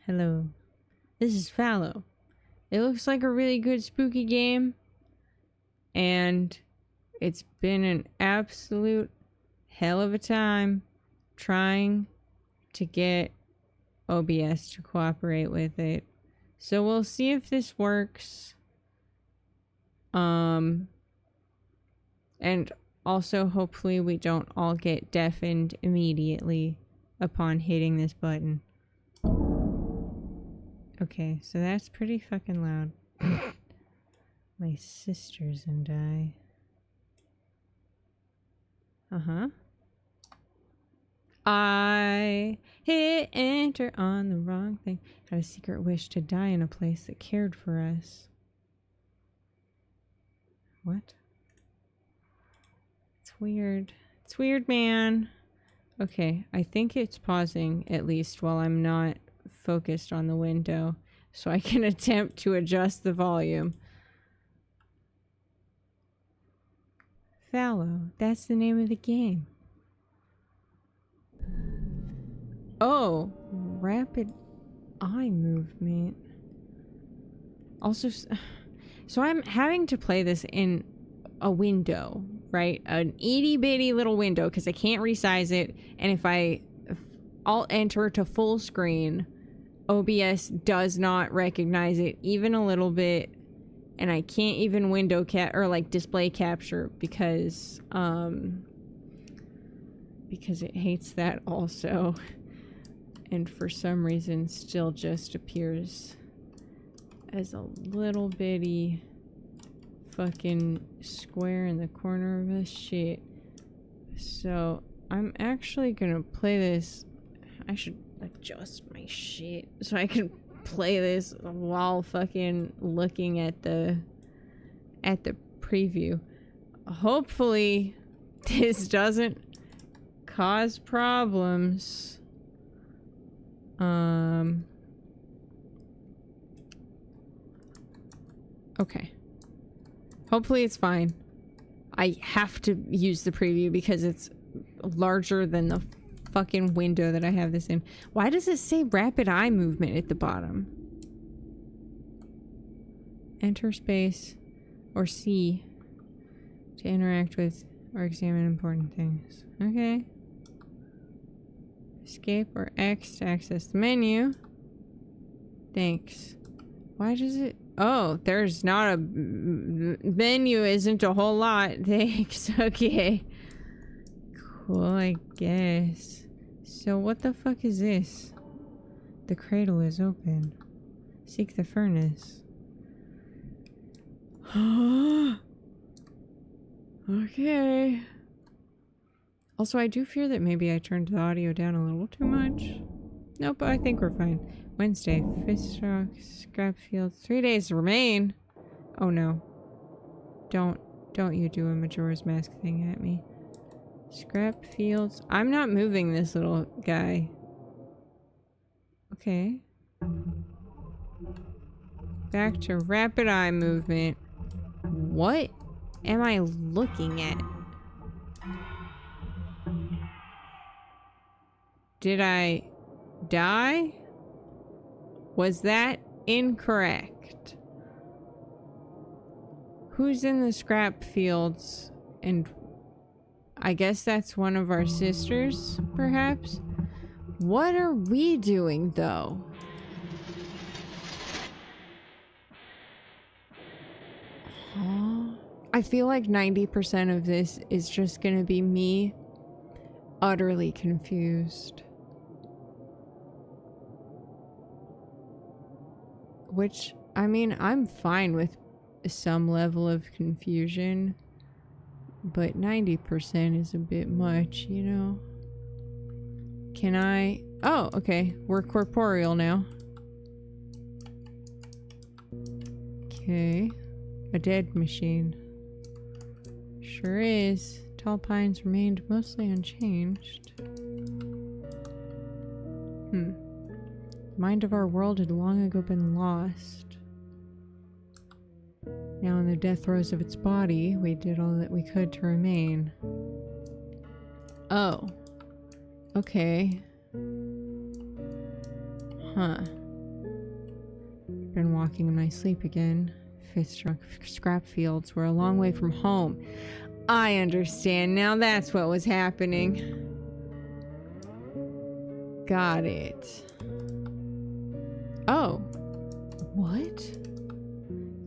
Hello. This is Fallow. It looks like a really good spooky game. And it's been an absolute hell of a time trying to get OBS to cooperate with it. So we'll see if this works. And also hopefully we don't all get deafened immediately upon hitting this button. Okay, so that's pretty fucking loud. My sisters and I. Uh-huh. I hit enter on the wrong thing. Had a secret wish to die in a place that cared for us. What? It's weird. It's weird, man. Okay, I think it's pausing at least while I'm not focused on the window, so I can attempt to adjust the volume. Fallow, that's the name of the game. Oh, rapid eye movement. Also, so I'm having to play this in a window, right? An itty bitty little window because I can't resize it, and if I'll enter to full screen, OBS does not recognize it even a little bit, and I can't even window or like display capture because it hates that also, and for some reason still just appears as a little bitty fucking square in the corner of a shit. So I'm actually gonna play this. I should adjust my shit so I can play this while fucking looking at the preview. Hopefully this doesn't cause problems. Okay. Hopefully it's fine. I have to use the preview because it's larger than the fucking window that I have this in. Why does it say rapid eye movement at the bottom? Enter space or C to interact with or examine important things. Okay. Escape or X to access the menu. Thanks. Why does it... Oh, there's not a... Menu isn't a whole lot. Thanks. Okay. Cool, I guess. So what the fuck is this? The cradle is open. Seek the furnace. Okay. Also, I do fear that maybe I turned the audio down a little too much. Nope, I think we're fine. Wednesday, fish rock, scrap fields. 3 days remain. Oh no. Don't you do a Majora's Mask thing at me. Scrap fields. I'm not moving this little guy. Okay. Back to rapid eye movement. What am I looking at? Did I die? Was that incorrect? Who's in the scrap fields? And I guess that's one of our sisters, perhaps? What are we doing, though? Huh? I feel like 90% of this is just gonna be me utterly confused. Which, I mean, I'm fine with some level of confusion, but 90% is a bit much, you know? Can I... Oh, okay. We're corporeal now. Okay. A dead machine. Sure is. Tall pines remained mostly unchanged. The mind of our world had long ago been lost. Now in the death throes of its body, we did all that we could to remain. Oh. Okay. Huh. Been walking in my sleep again. Fifth scrap fields were a long way from home. I understand now. That's what was happening. Got it. Oh. What?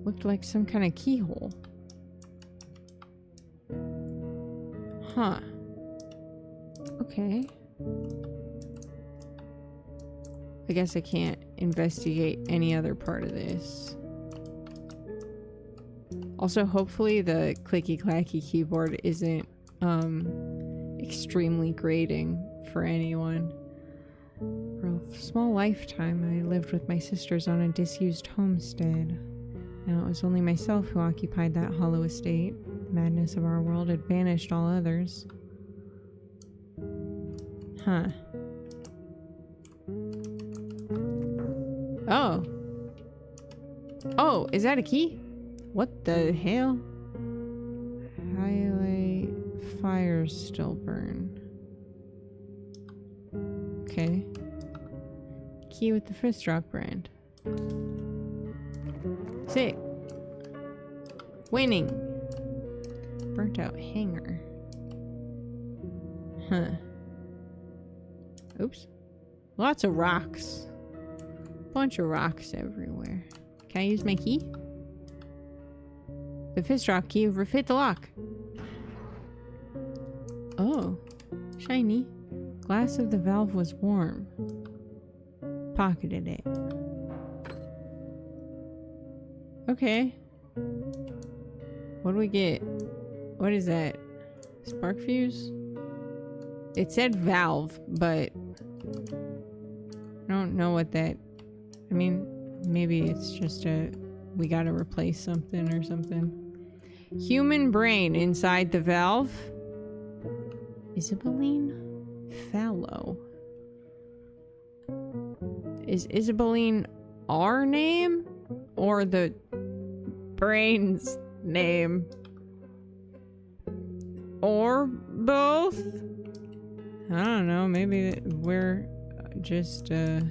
Looked like some kind of keyhole. Huh. Okay. I guess I can't investigate any other part of this. Also, hopefully the clicky-clacky keyboard isn't extremely grating for anyone. For a small lifetime, I lived with my sisters on a disused homestead. Now it was only myself who occupied that hollow estate. The madness of our world had banished all others. Huh. Oh. Oh, is that a key? What the hell? Highlight fires still burn. Okay. Key with the Fristrock brand. Sick. Winning. Burnt out hanger. Huh. Oops. Lots of rocks. Bunch of rocks everywhere. Can I use my key? The Fristrock key refit the lock. Oh. Shiny. Glass of the valve was warm. Pocketed it. Okay. What do we get? What is that? Spark fuse? It said valve, but I don't know what that... I mean, maybe it's just a... We gotta replace something or something. Human brain inside the valve? Isabeline? Fallow. Is Isabeline our name? Or the brain's name? Or both? I don't know, maybe we're just a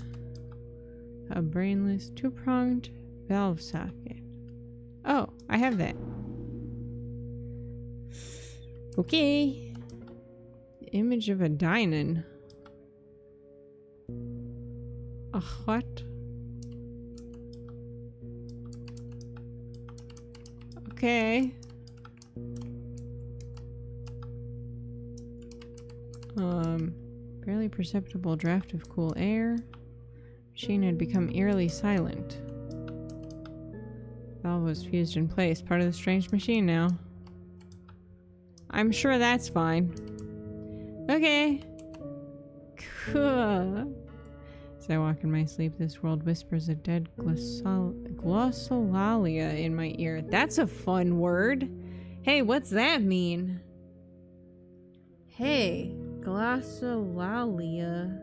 brainless two-pronged valve socket. Oh, I have that. Okay. Image of a Dynan. What? Okay. Barely perceptible draft of cool air. Machine had become eerily silent. Valve was fused in place, part of the strange machine now. I'm sure that's fine. Okay. Cool. As I walk in my sleep, this world whispers a dead glossolalia in my ear. That's a fun word. Hey, what's that mean? Hey, glossolalia.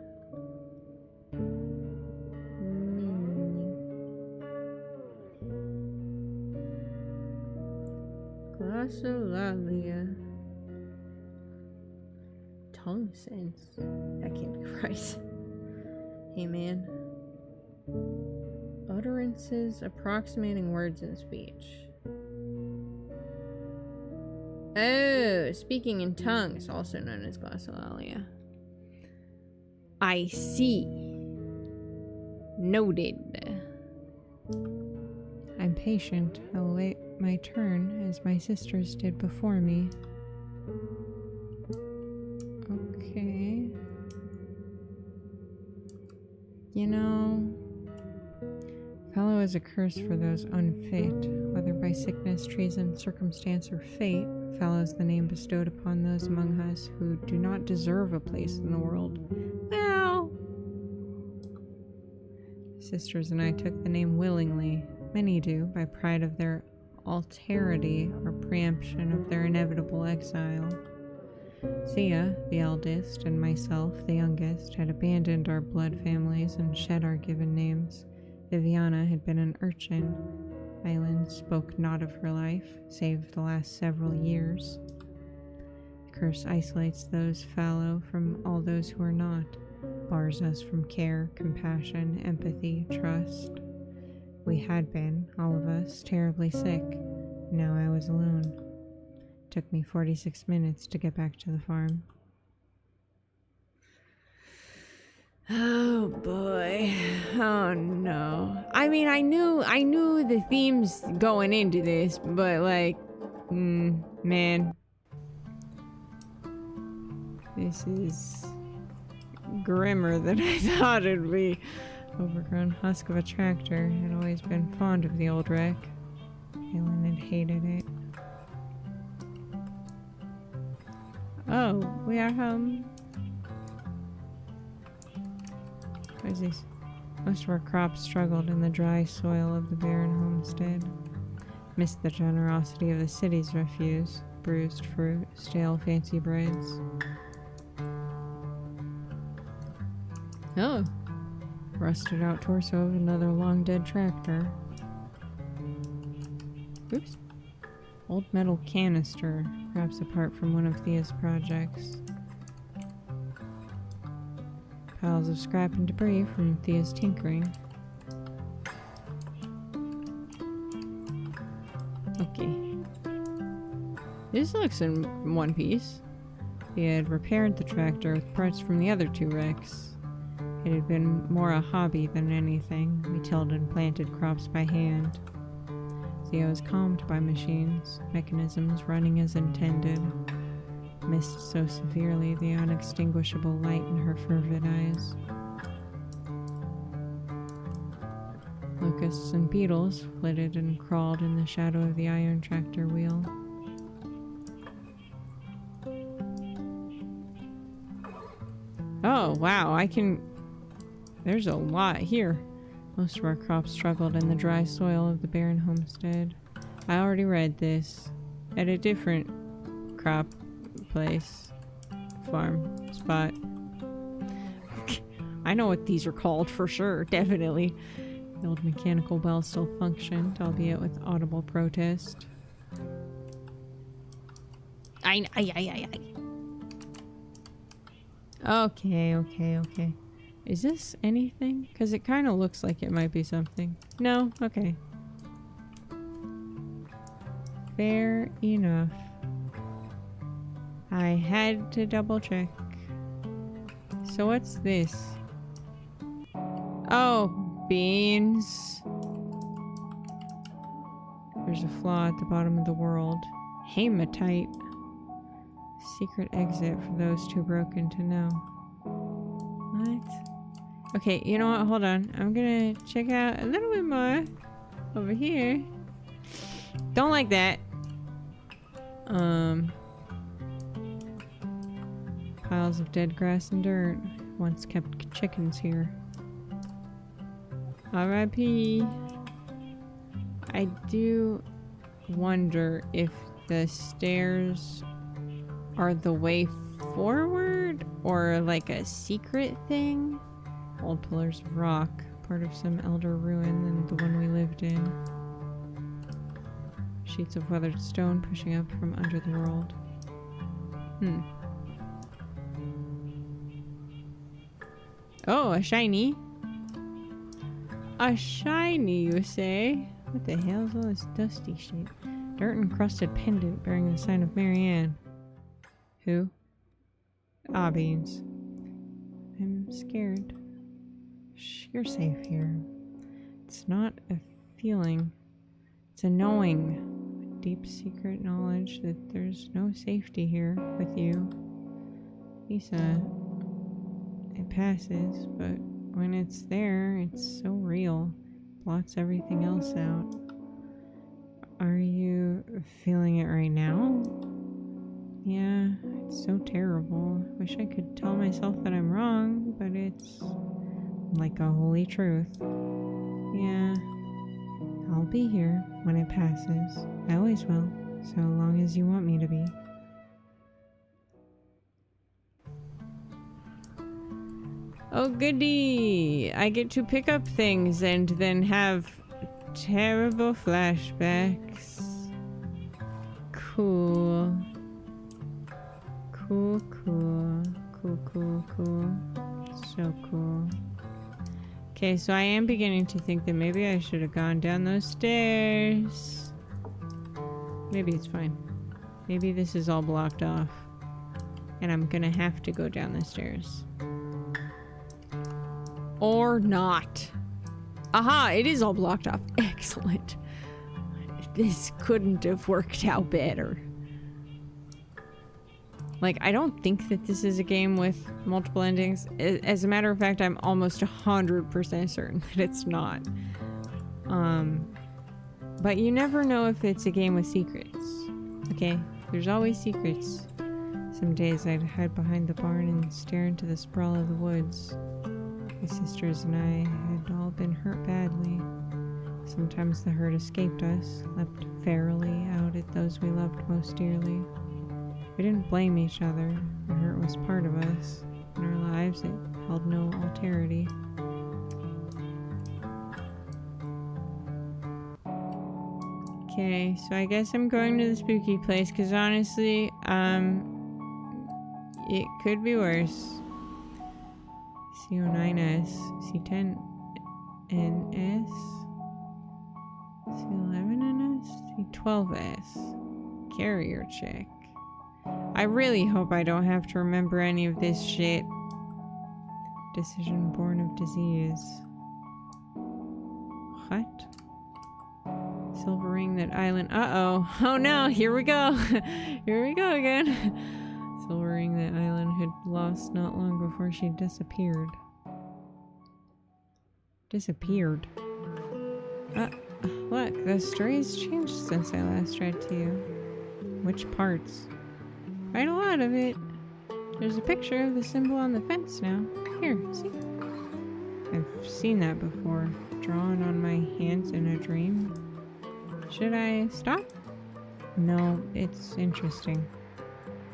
Glossolalia. Tongue sense. That can't be right. Hey, man. Utterances approximating words in speech. Oh, speaking in tongues, also known as glossolalia. I see. Noted. I'm patient. I'll wait my turn, as my sisters did before me. Okay. You know, Fallow is a curse for those unfit, whether by sickness, treason, circumstance, or fate. Fallow is the name bestowed upon those among us who do not deserve a place in the world. Well, sisters and I took the name willingly. Many do, by pride of their alterity or preemption of their inevitable exile. Thea, the eldest, and myself, the youngest, had abandoned our blood families and shed our given names. Viviana had been an urchin. Island spoke not of her life, save the last several years. The curse isolates those fallow from all those who are not, bars us from care, compassion, empathy, trust. We had been, all of us, terribly sick. Now I was alone. Took me 46 minutes to get back to the farm. Oh boy. Oh no. I mean, I knew the themes going into this, but like, man. This is grimmer than I thought it'd be. Overgrown husk of a tractor. Had always been fond of the old wreck. Helen had hated it. Oh, we are home. What is this? Most of our crops struggled in the dry soil of the barren homestead. Missed the generosity of the city's refuse. Bruised fruit, stale fancy breads. Oh. Rusted out torso of another long dead tractor. Oops. Old metal canister, perhaps apart from one of Thea's projects. Piles of scrap and debris from Thea's tinkering. Okay. This looks in one piece. Thea had repaired the tractor with parts from the other two wrecks. It had been more a hobby than anything. We tilled and planted crops by hand. Thea was calmed by machines, mechanisms running as intended. Missed so severely the unextinguishable light in her fervid eyes. Locusts and beetles flitted and crawled in the shadow of the iron tractor wheel. Oh, wow, there's a lot here. Most of our crops struggled in the dry soil of the barren homestead. I already read this at a different crop place, farm, spot. I know what these are called for sure, definitely. The old mechanical bell still functioned, albeit with audible protest. Okay. Is this anything? Because it kind of looks like it might be something. No? Okay. Fair enough. I had to double check. So what's this? Oh, beans. There's a flaw at the bottom of the world. Hematite. Secret exit for those too broken to know. What? Okay, you know what? Hold on. I'm gonna check out a little bit more over here. Don't like that. Piles of dead grass and dirt. Once kept chickens here. R.I.P. I do wonder if the stairs are the way forward or like a secret thing. Old pillars of rock, part of some elder ruin than the one we lived in. Sheets of weathered stone pushing up from under the world. Oh, a shiny. A shiny, you say? What the hell is all this dusty shit? Dirt encrusted pendant bearing the sign of Marianne. Who? Ah, beans. I'm scared. Shh, you're safe here. It's not a feeling. It's a knowing. A deep secret knowledge that there's no safety here with you. Lisa, it passes, but when it's there, it's so real. Blots everything else out. Are you feeling it right now? Yeah, it's so terrible. Wish I could tell myself that I'm wrong, but it's like a holy truth. Yeah, I'll be here when it passes. I always will, so long as you want me to be. Oh goody! I get to pick up things and then have terrible flashbacks. Cool. Cool. So cool. Okay, so I am beginning to think that maybe I should have gone down those stairs. Maybe it's fine. Maybe this is all blocked off. And I'm gonna have to go down the stairs. Or not. Aha, it is all blocked off. Excellent. This couldn't have worked out better. Like, I don't think that this is a game with multiple endings. As a matter of fact, I'm almost 100% certain that it's not. But you never know if it's a game with secrets. Okay? There's always secrets. Some days I'd hide behind the barn and stare into the sprawl of the woods. My sisters and I had all been hurt badly. Sometimes the hurt escaped us, leapt ferally out at those we loved most dearly. We didn't blame each other. The hurt was part of us. In our lives, it held no alterity. Okay, so I guess I'm going to the spooky place, because honestly, it could be worse. C09S, C10NS, C11NS, C12S. Carrier check. I really hope I don't have to remember any of this shit. Decision born of disease. What? Silver ring that island. Uh-oh. Oh no, here we go. Here we go again. Silver ring that island had lost not long before she disappeared. Disappeared? Look, the story has changed since I last read to you. Which parts? Quite a lot of it. There's a picture of the symbol on the fence now. Here, see? I've seen that before. Drawn on my hands in a dream. Should I stop? No, it's interesting.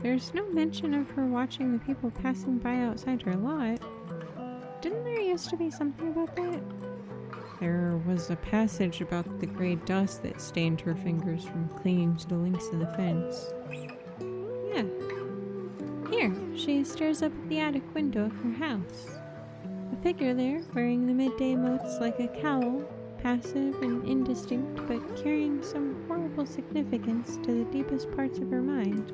There's no mention of her watching the people passing by outside her lot. Didn't there used to be something about that? There was a passage about the gray dust that stained her fingers from clinging to the links of the fence. Yeah. Here, she stares up at the attic window of her house. A figure there, wearing the midday motes like a cowl, passive and indistinct, but carrying some horrible significance to the deepest parts of her mind.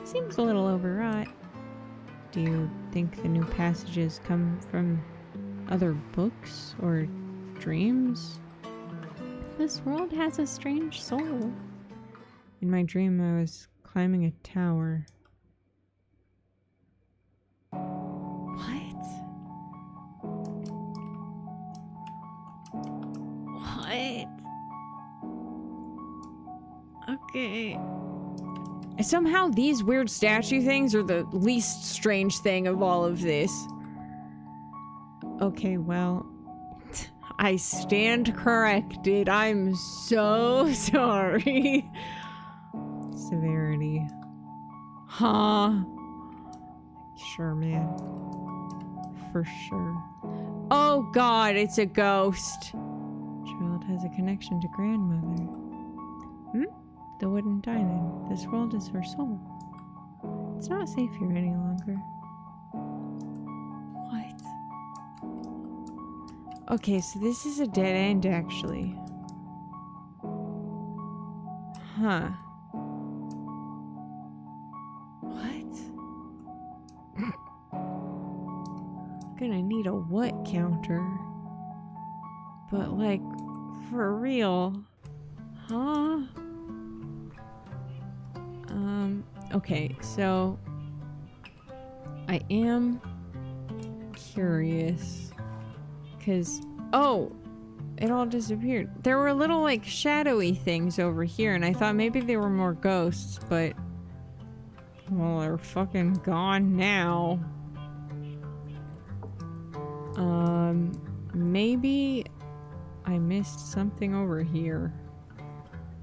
Seems a little overwrought. Do you think the new passages come from other books or dreams? This world has a strange soul. In my dream, I was climbing a tower. What? What? Okay. Somehow these weird statue things are the least strange thing of all of this. Okay, well, I stand corrected. I'm so sorry. Severity. Huh? Sure, man. For sure. Oh god, it's a ghost. Child has a connection to grandmother. The wooden diamond. This world is her soul. It's not safe here any longer. What? Okay, so this is a dead end, actually. Huh. What? Gonna need a what counter. But, like, for real. Huh? Okay, so I am curious because, oh, it all disappeared. There were little like shadowy things over here and I thought maybe they were more ghosts, but well, they're fucking gone now. Maybe I missed something over here.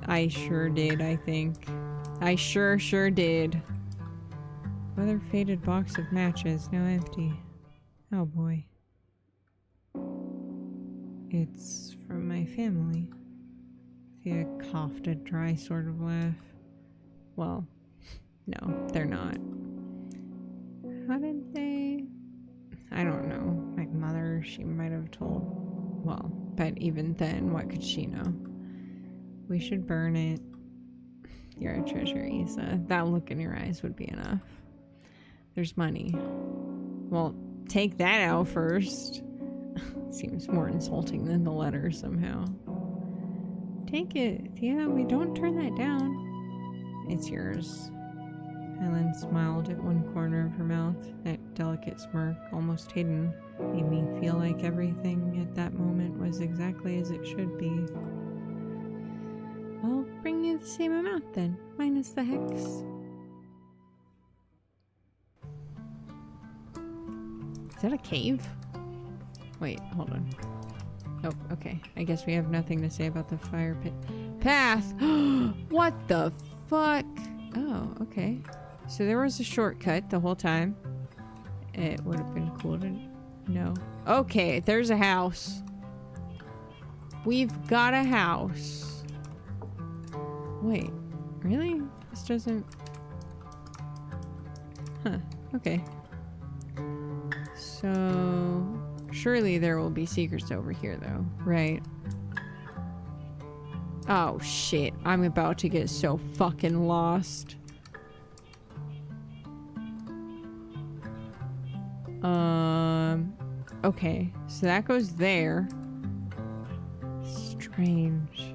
I sure did, I think. I sure did. Weather faded box of matches, now empty. Oh boy. It's from my family. Thea coughed a dry sort of laugh. Well, no, they're not. How did they... I don't know. I mother, she might have told. Well, but even then, what could she know? We should burn it. You're a treasure, Isa. That look in your eyes would be enough. There's money. Well, take that out first. Seems more insulting than the letter somehow. Take it. Yeah, we don't turn that down. It's yours. Helen smiled at one corner of her mouth. That delicate smirk, almost hidden, made me feel like everything at that moment was exactly as it should be. I'll bring you the same amount then, minus the hex. Is that a cave? Wait, hold on. Oh, okay. I guess we have nothing to say about the fire pit. Path! What the fuck? Oh, okay. So there was a shortcut the whole time. It would have been cool to know. Okay, there's a house. We've got a house. Wait, really? This doesn't... Huh, okay. So... Surely there will be secrets over here, though, right? Oh, shit. I'm about to get so fucking lost. Okay. So that goes there. Strange.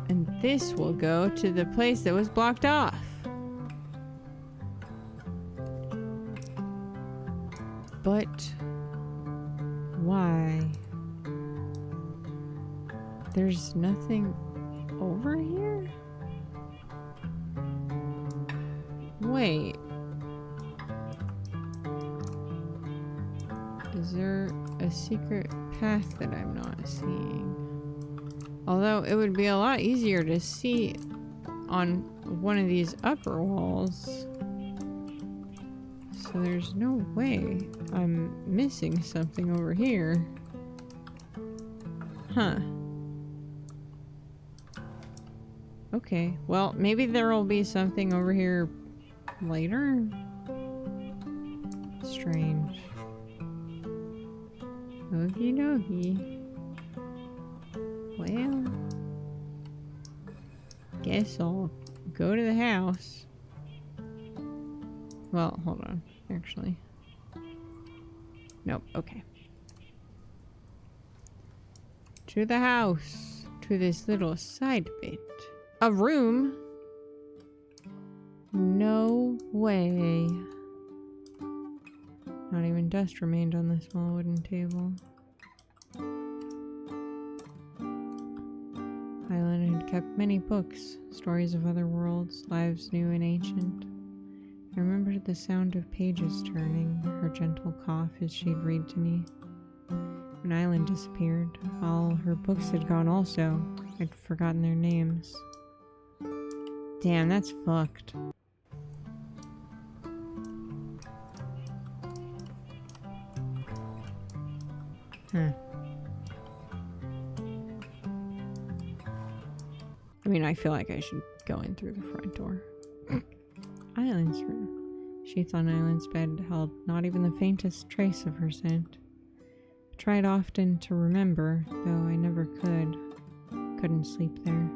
And this will go to the place that was blocked off. But why? There's nothing over here? Wait. Is there a secret path that I'm not seeing? Although it would be a lot easier to see on one of these upper walls. So there's no way I'm missing something over here. Huh. Okay, well, maybe there will be something over here later? Strange. Okie dokie. Well, guess I'll go to the house. Well, hold on. Actually. Nope. Okay. To the house. To this little side bit. A room? No way. Not even dust remained on the small wooden table. Island had kept many books. Stories of other worlds, lives new and ancient. I remembered the sound of pages turning, her gentle cough as she'd read to me. When Island disappeared, all her books had gone also. I'd forgotten their names. Damn, that's fucked. Huh. I mean, I feel like I should go in through the front door. Island's room. Sheets on Island's bed held not even the faintest trace of her scent. I tried often to remember, though I never could. Couldn't sleep there.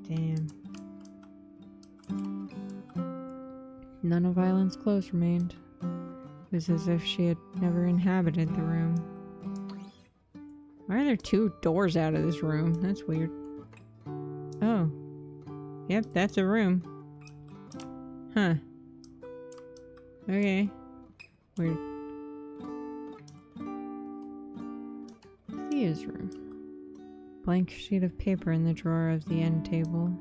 Damn. None of Island's clothes remained. It was as if she had never inhabited the room. Why are there two doors out of this room? That's weird. Oh. Yep, that's a room. Huh. Okay. Weird. Thea's room. Blank sheet of paper in the drawer of the end table.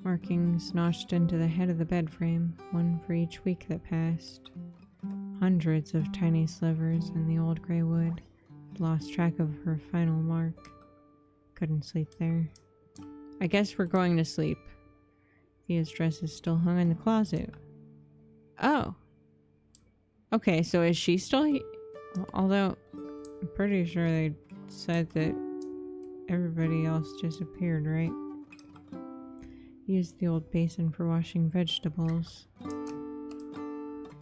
Markings notched into the head of the bed frame, one for each week that passed. Hundreds of tiny slivers in the old gray wood. Lost track of her final mark. Couldn't sleep there. I guess we're going to sleep. Thea's dress is still hung in the closet. Oh. Okay, so is she still here? Although, I'm pretty sure they said that everybody else disappeared, right? used the old basin for washing vegetables.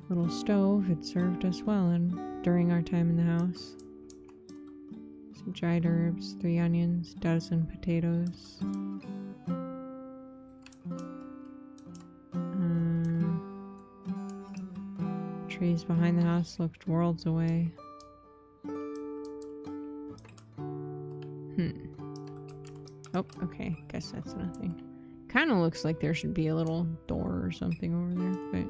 Little stove had served us well during our time in the house. Some dried herbs, 3 onions, dozen potatoes. Trees behind the house looked worlds away. Oh, okay. Guess that's nothing. Kind of looks like there should be a little door or something over there, but...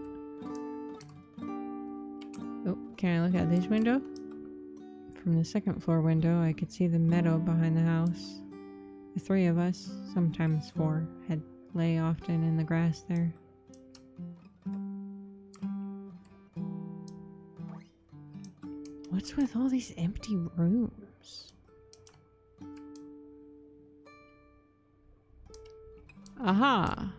Oh, can I look out this window? From the second floor window, I could see the meadow behind the house. The 3 of us, sometimes 4, had lay often in the grass there. What's with all these empty rooms? Aha!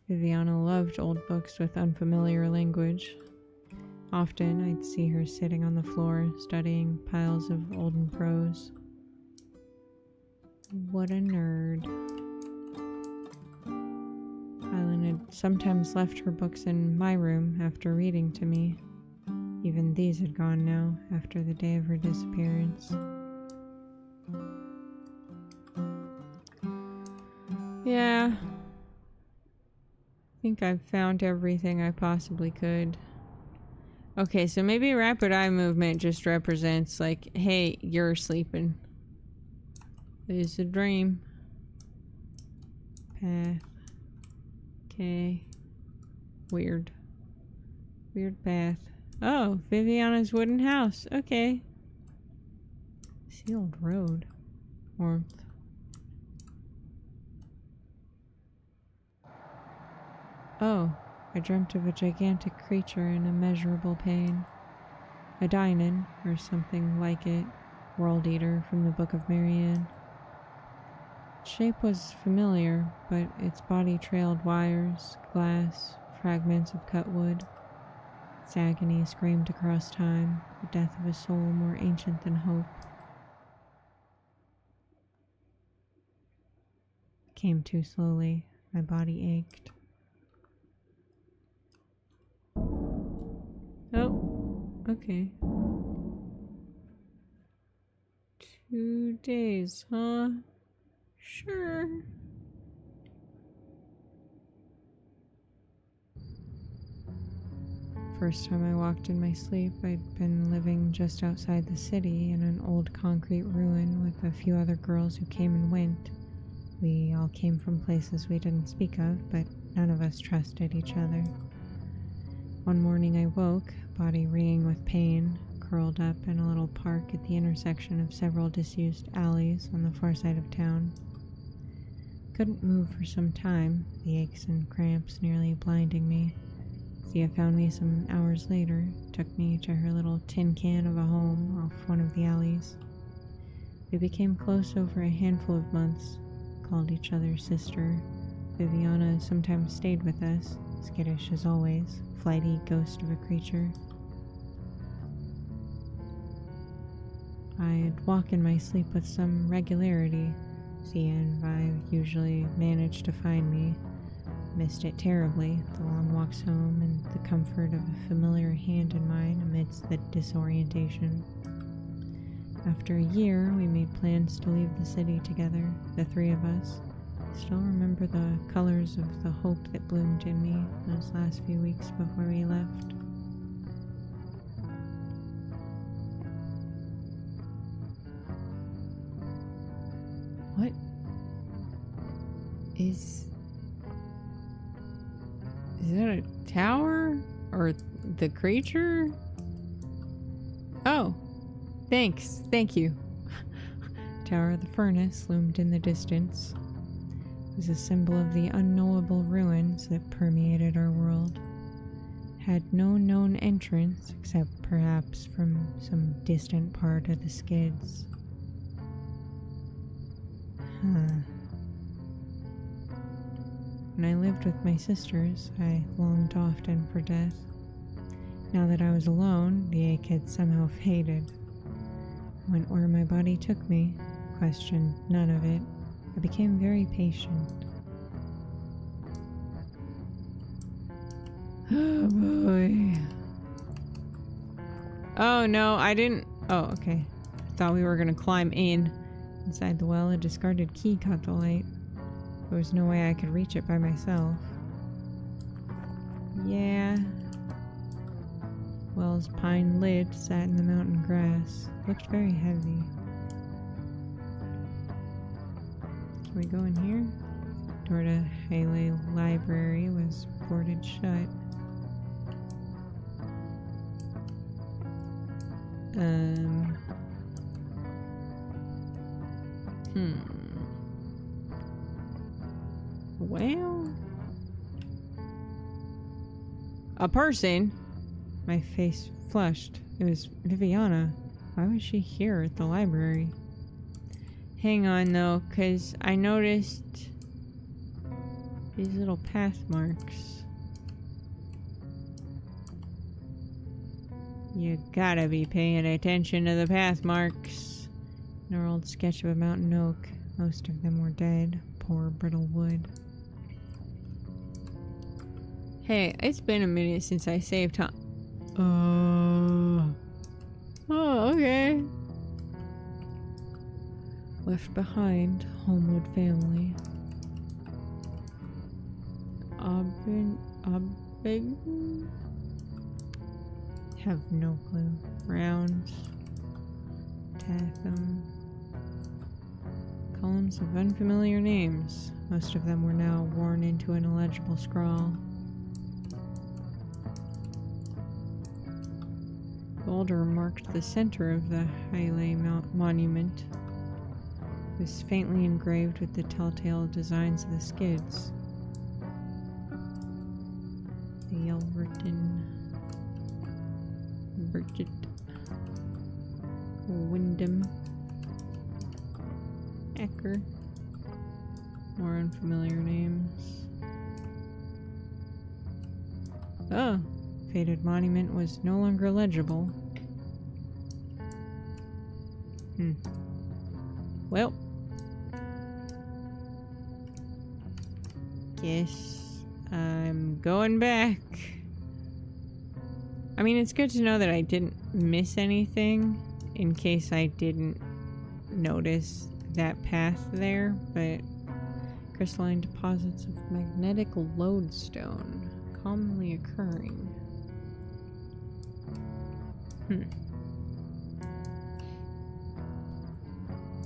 Viviana loved old books with unfamiliar language. Often I'd see her sitting on the floor studying piles of olden prose. What a nerd. Island had sometimes left her books in my room after reading to me. Even these had gone now after the day of her disappearance. Yeah. I think I've found everything I possibly could. Okay, so maybe rapid eye movement just represents like, hey, you're sleeping. It's a dream. Path. Okay. Weird. Weird path. Oh, Viviana's wooden house. Okay. Sealed road. Warmth. Oh, I dreamt of a gigantic creature in immeasurable pain. A Dynan, or something like it. World Eater from the Book of Marianne. Its shape was familiar, but its body trailed wires, glass, fragments of cut wood. Its agony screamed across time, the death of a soul more ancient than hope. It came too slowly. My body ached. Oh, okay. 2 days, huh? Sure. First time I walked in my sleep, I'd been living just outside the city in an old concrete ruin with a few other girls who came and went. We all came from places we didn't speak of, but none of us trusted each other. One morning I woke, body ringing with pain, curled up in a little park at the intersection of several disused alleys on the far side of town. Couldn't move for some time, the aches and cramps nearly blinding me. Thea found me some hours later, took me to her little tin can of a home off one of the alleys. We became close over a handful of months, called each other sister. Viviana sometimes stayed with us, skittish as always, flighty ghost of a creature. I'd walk in my sleep with some regularity. Zia and Vi usually managed to find me. Missed it terribly, the long walks home and the comfort of a familiar hand in mine amidst the disorientation. After a year, we made plans to leave the city together, the 3 of us. I still remember the colors of the hope that bloomed in me those last few weeks before we left. What is that a tower? Or the creature? Oh, thanks. Thank you. Tower of the Furnace loomed in the distance. It was a symbol of the unknowable ruins that permeated our world. Had no known entrance, except perhaps from some distant part of the skids. When I lived with my sisters, I longed often for death. Now that I was alone, the ache had somehow faded. I went where my body took me, questioned none of it, I became very patient. Oh boy. Oh no, I didn't. Oh, okay. I thought we were gonna climb in. Inside the well, a discarded key caught the light. There was no way I could reach it by myself. Yeah. Well's pine lid sat in the mountain grass. Looked very heavy. Can we go in here? Door to Fallow Library was boarded shut. Well... A person? My face flushed. It was Viviana. Why was she here at the library? Hang on though, cause I noticed these little path marks. You gotta be paying attention to the path marks. An old sketch of a mountain oak. Most of them were dead. Poor brittle wood. Hey, it's been a minute since I saved time. Oh, okay. Left behind, Homewood family. Big? Have no clue. Rounds. Tatham. Columns of unfamiliar names. Most of them were now worn into an illegible scrawl. Boulder marked the center of the Fallow monument. It was faintly engraved with the telltale designs of the skids. The Yelverton, Bridget, Wyndham, Ecker. More unfamiliar names. Oh! Faded monument was no longer legible. Well. Guess I'm going back. I mean, it's good to know that I didn't miss anything in case I didn't notice that path there, but crystalline deposits of magnetic lodestone commonly occurring.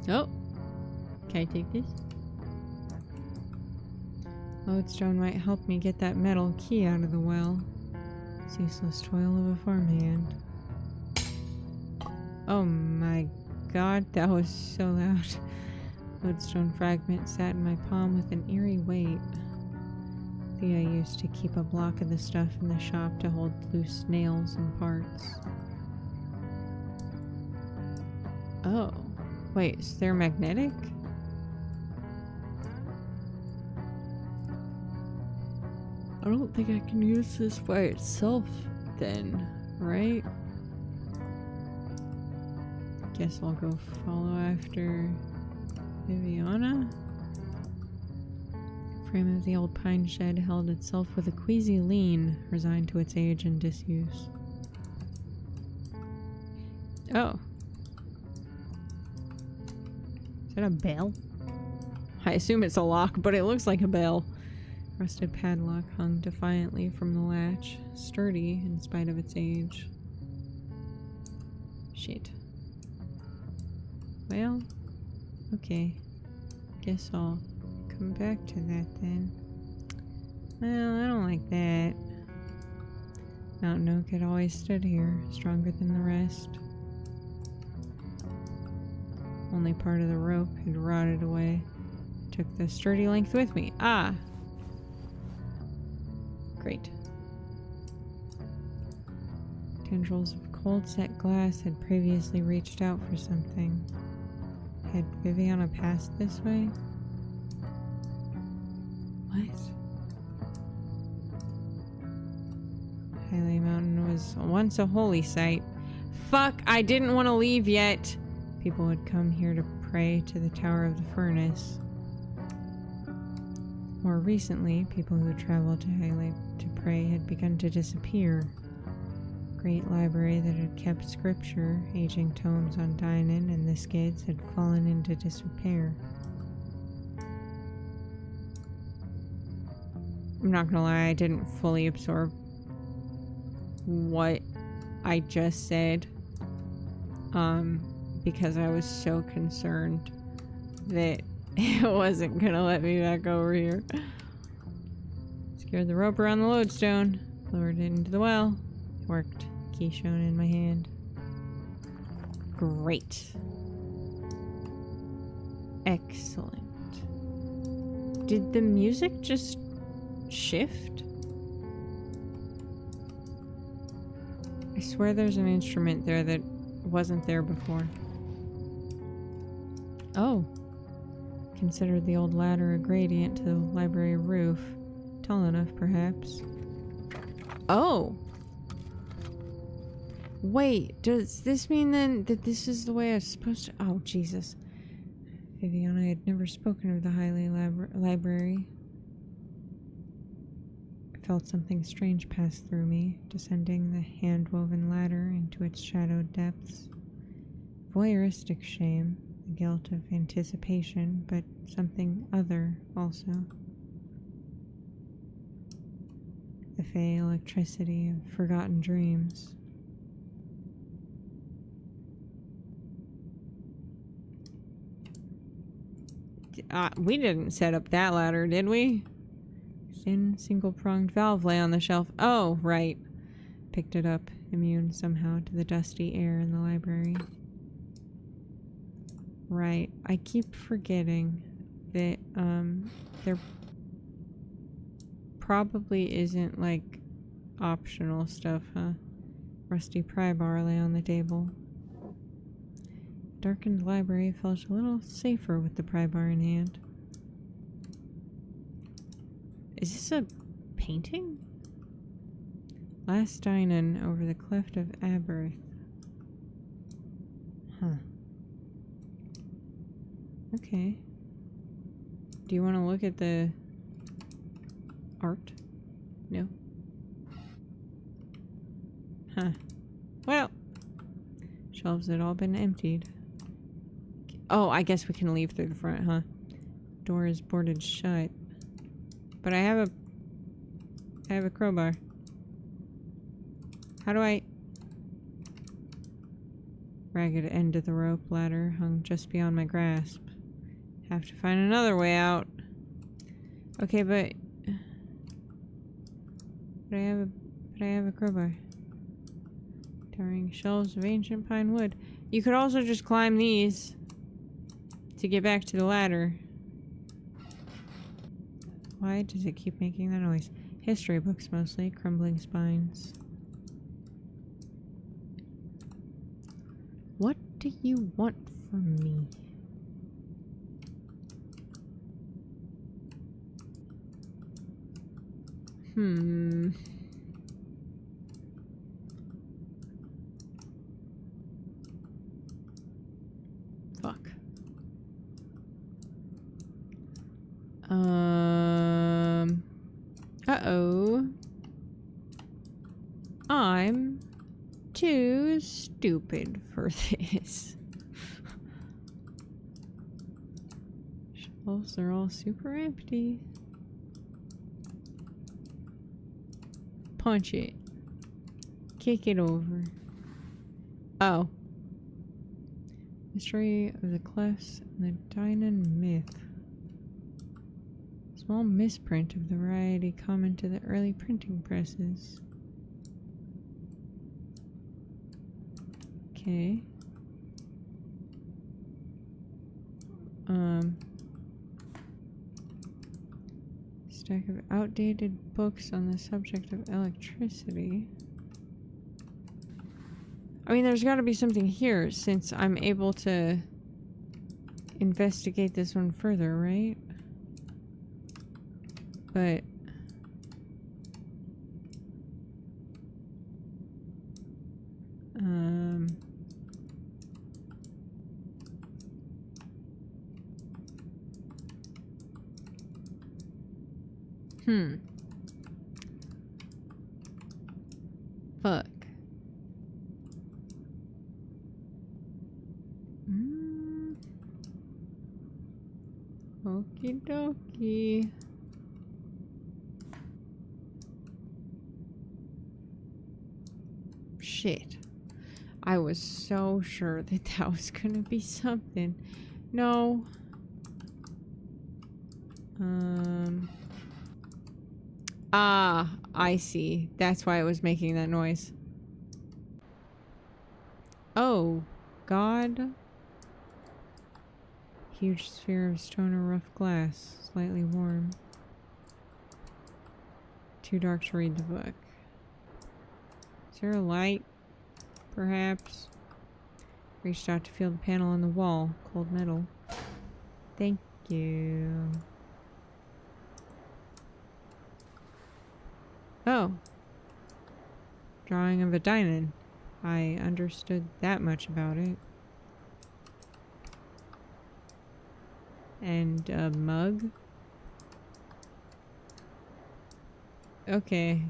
Oh, can I take this? Lodestone might help me get that metal key out of the well. Ceaseless toil of a farmhand. Oh my god, that was so loud. Lodestone fragment sat in my palm with an eerie weight. Thea used to keep a block of the stuff in the shop to hold loose nails and parts. Oh. Wait, is there magnetic? I don't think I can use this by itself then, right? Guess I'll go follow after Viviana. The frame of the old pine shed held itself with a queasy lean, resigned to its age and disuse. Oh. Is that a bell? I assume it's a lock, but it looks like a bell. Rusted padlock hung defiantly from the latch, sturdy in spite of its age. Shit. Well, okay. Guess I'll come back to that then. Well, I don't like that. Mountain oak had always stood here, stronger than the rest. Only part of the rope had rotted away. Took the sturdy length with me. Ah! Great. Tendrils of cold set glass had previously reached out for something. Had Viviana passed this way? What? Fallow Mountain was once a holy site. Fuck, I didn't want to leave yet. People would come here to pray to the Tower of the Furnace. More recently, people who traveled to Highlight to pray had begun to disappear. Great library that had kept scripture, aging tomes on Dynan and the skids had fallen into disrepair. I'm not gonna lie, I didn't fully absorb what I just said, because I was so concerned that it wasn't gonna let me back over here. Secured the rope around the lodestone, lowered it into the well. Worked. Key shown in my hand. Great. Excellent. Did the music just shift? I swear there's an instrument there that wasn't there before. Oh. Considered the old ladder a gradient to the library roof. Tall enough, perhaps. Oh! Wait, does this mean then that this is the way I was supposed to— oh, Jesus. Viviana had never spoken of the Highly Library. I felt something strange pass through me, descending the hand-woven ladder into its shadowed depths. Voyeuristic shame, the guilt of anticipation, but something other also. The fey electricity of forgotten dreams. We didn't set up that ladder, did we? Thin, single-pronged valve lay on the shelf. Oh, right. Picked it up, immune somehow to the dusty air in the library. Right. I keep forgetting that, there probably isn't, like, optional stuff, huh? Rusty pry bar lay on the table. Darkened library felt a little safer with the pry bar in hand. Is this a painting? Last Dynan over the cleft of Aberth. Huh. Okay. Do you want to look at the art? No? Huh. Well, shelves had all been emptied. Oh, I guess we can leave through the front, huh? Door is boarded shut. But I have a crowbar. How do I— ragged end of the rope ladder hung just beyond my grasp. Have to find another way out. Okay, but I have a crowbar. Towering shelves of ancient pine wood. You could also just climb these to get back to the ladder. Why does it keep making that noise? History books mostly, crumbling spines. What do you want from me? Fuck. Uh-oh. I'm too stupid for this. Shelves are all super empty. Punch it. Kick it over. Oh. Mystery of the Clefts and the Dynan Myth. Small misprint of the variety common to the early printing presses. Okay. Stack of outdated books on the subject of electricity. I mean, there's got to be something here since I'm able to investigate this one further, right? But Fuck. Okie dokie. Shit. I was so sure that that was gonna be something. No. Ah, I see. That's why it was making that noise. Oh, God. Huge sphere of stone or rough glass, slightly warm. Too dark to read the book. Is there a light? Perhaps. Reached out to feel the panel on the wall. Cold metal. Thank you. Oh. Drawing of a diamond. I understood that much about it. And a mug. Okay.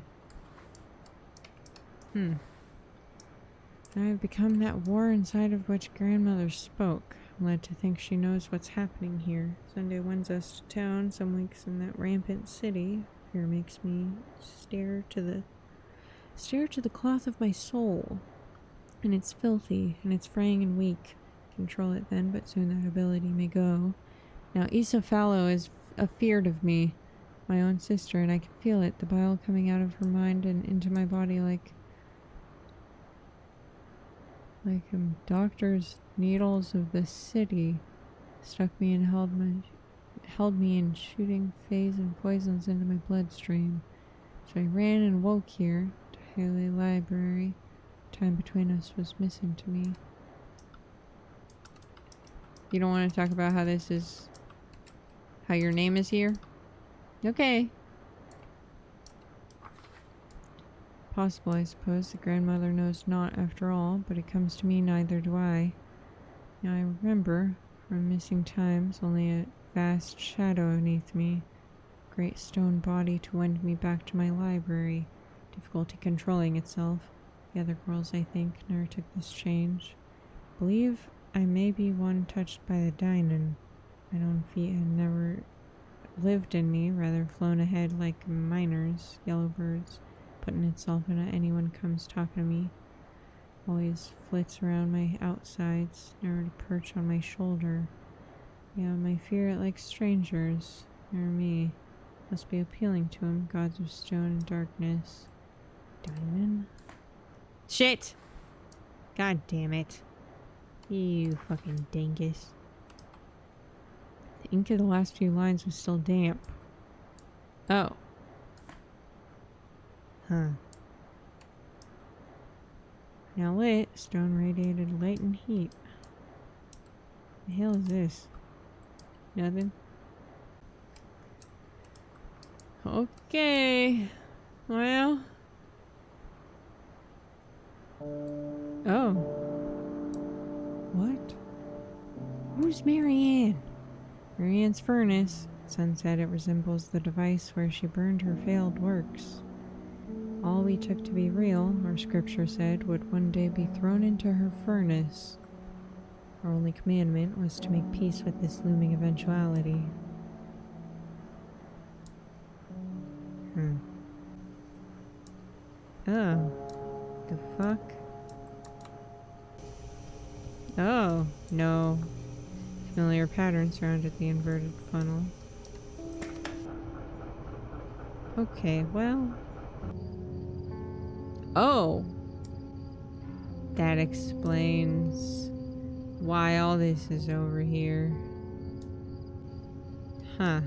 I've become that war inside of which grandmother spoke. I'm led to think she knows what's happening here. Sunday winds us to town, some weeks in that rampant city. Fear makes me stare to the cloth of my soul. And it's filthy, and it's fraying and weak. Control it then, but soon that ability may go. Now Issa Fallow is afeard of me, my own sister, and I can feel it, the bile coming out of her mind and into my body like doctor's needles of the city stuck me and held me in shooting phase and poisons into my bloodstream. So I ran and woke here to Haley Library. Time between us was missing to me. You don't want to talk about how your name is here? Okay. Possible, I suppose. The grandmother knows not after all, but it comes to me neither do I. Now I remember, from missing times, only a vast shadow beneath me. Great stone body to wend me back to my library. Difficulty controlling itself. The other girls, I think, never took this change. Believe I may be one touched by the Dynan. My own feet had never lived in me, rather flown ahead like miners, yellow birds, putting itself into anyone comes talking to me. Always flits around my outsides, never to perch on my shoulder. Yeah, my fear it like strangers, near me. Must be appealing to him, gods of stone and darkness. Diamond? Shit! God damn it. You fucking dingus. The ink of the last few lines was still damp. Oh. Huh. Now lit, stone radiated light and heat. The hell is this? Nothing? Okay. Well. Oh. What? Who's Marianne? Marianne's furnace. Son said it resembles the device where she burned her failed works. All we took to be real, or scripture said, would one day be thrown into her furnace. Our only commandment was to make peace with this looming eventuality. Oh. The fuck? Oh, no. Familiar pattern surrounded the inverted funnel. Okay, well. Oh! That explains why all this is over here. Huh.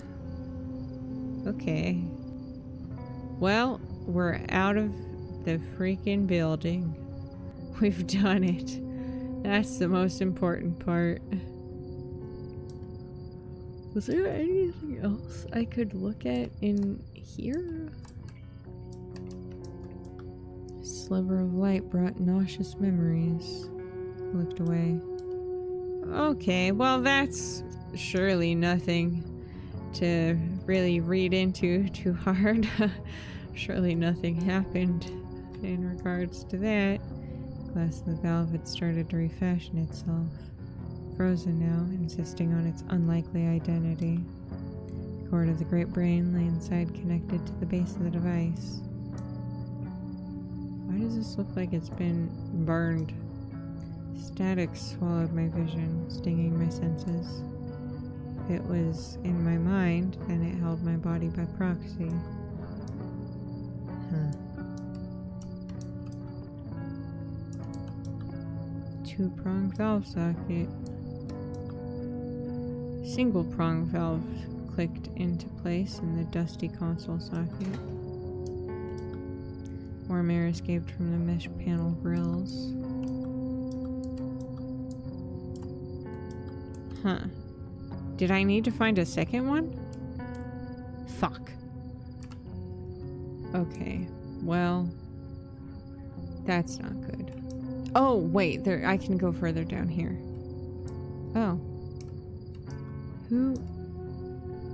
Okay. Well, we're out of the freaking building. We've done it. That's the most important part. Was there anything else I could look at in here? A sliver of light brought nauseous memories. I looked away. Okay, well that's surely nothing to really read into too hard. Surely nothing happened in regards to that. Glass of the valve had started to refashion itself. Frozen now, insisting on its unlikely identity. The cord of the great brain lay inside, connected to the base of the device. Why does this look like it's been burned? Static swallowed my vision, stinging my senses. If it was in my mind, then it held my body by proxy. Two-prong valve socket. Single-prong valve clicked into place in the dusty console socket. Warm air escaped from the mesh panel grills. Huh. Did I need to find a second one? Fuck. Okay. Well, that's not good. Oh, wait. There, I can go further down here. Oh. Who?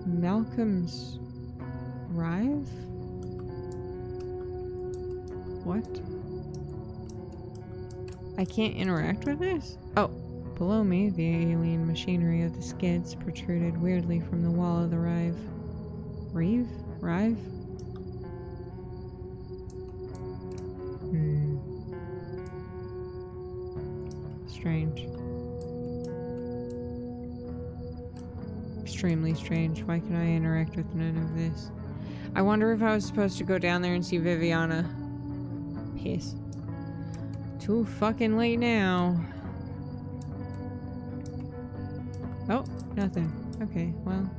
Malcolm's Rive? What? I can't interact with this? Oh. Below me, the alien machinery of the skids protruded weirdly from the wall of the Rive. Rive? Rive? Strange. Extremely strange. Why can I interact with none of this? I wonder if I was supposed to go down there and see Viviana. Piss. Too fucking late now. Oh, nothing. Okay, well.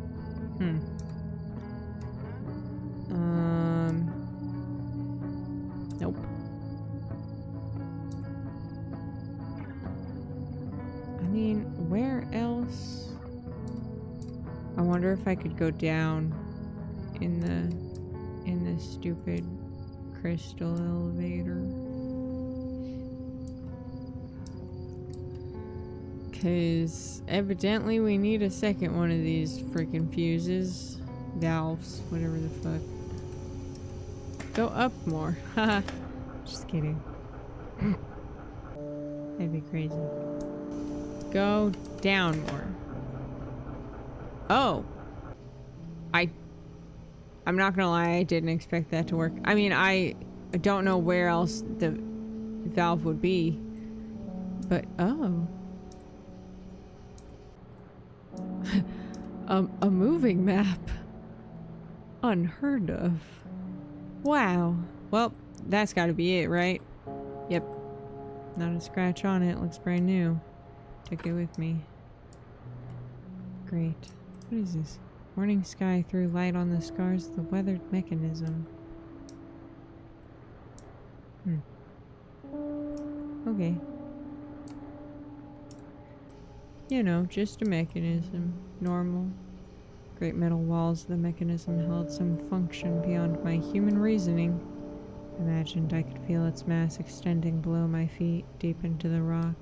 Nope. I mean, where else? I wonder if I could go down in the stupid crystal elevator. Because evidently we need a second one of these freaking fuses. Valves, whatever the fuck. Go up more. Haha. Just kidding. That'd be crazy. Go down more. Oh. I'm not gonna lie, I didn't expect that to work. I mean, I don't know where else the valve would be. But, oh. A moving map. Unheard of. Wow. Well, that's gotta be it, right? Yep. Not a scratch on it. Looks brand new. Took it with me. Great. What is this? Morning sky threw light on the scars of the weathered mechanism. Okay. You know, just a mechanism. Normal. Great metal walls of the mechanism held some function beyond my human reasoning. Imagined I could feel its mass extending below my feet, deep into the rock.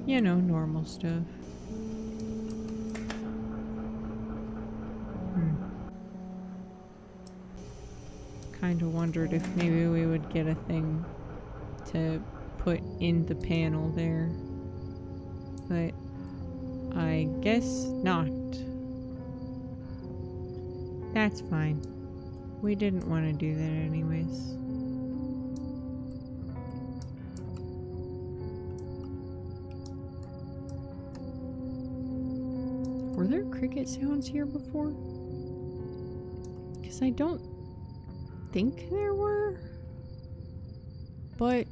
You know, normal stuff. Kinda wondered if maybe we would get a thing to put in the panel there. But I guess not. That's fine. We didn't want to do that anyways. Were there cricket sounds here before? Because I don't think there were. But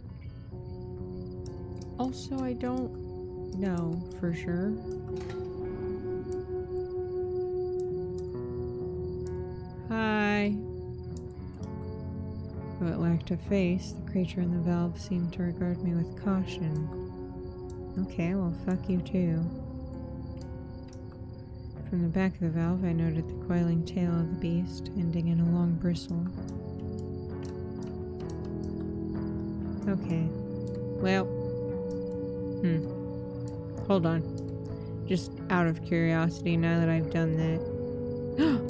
also I don't know for sure. Hi. Though it lacked a face, the creature in the valve seemed to regard me with caution. Okay, well, fuck you too. From the back of the valve, I noted the coiling tail of the beast, ending in a long bristle. Okay. Well. Hold on. Just out of curiosity now that I've done that.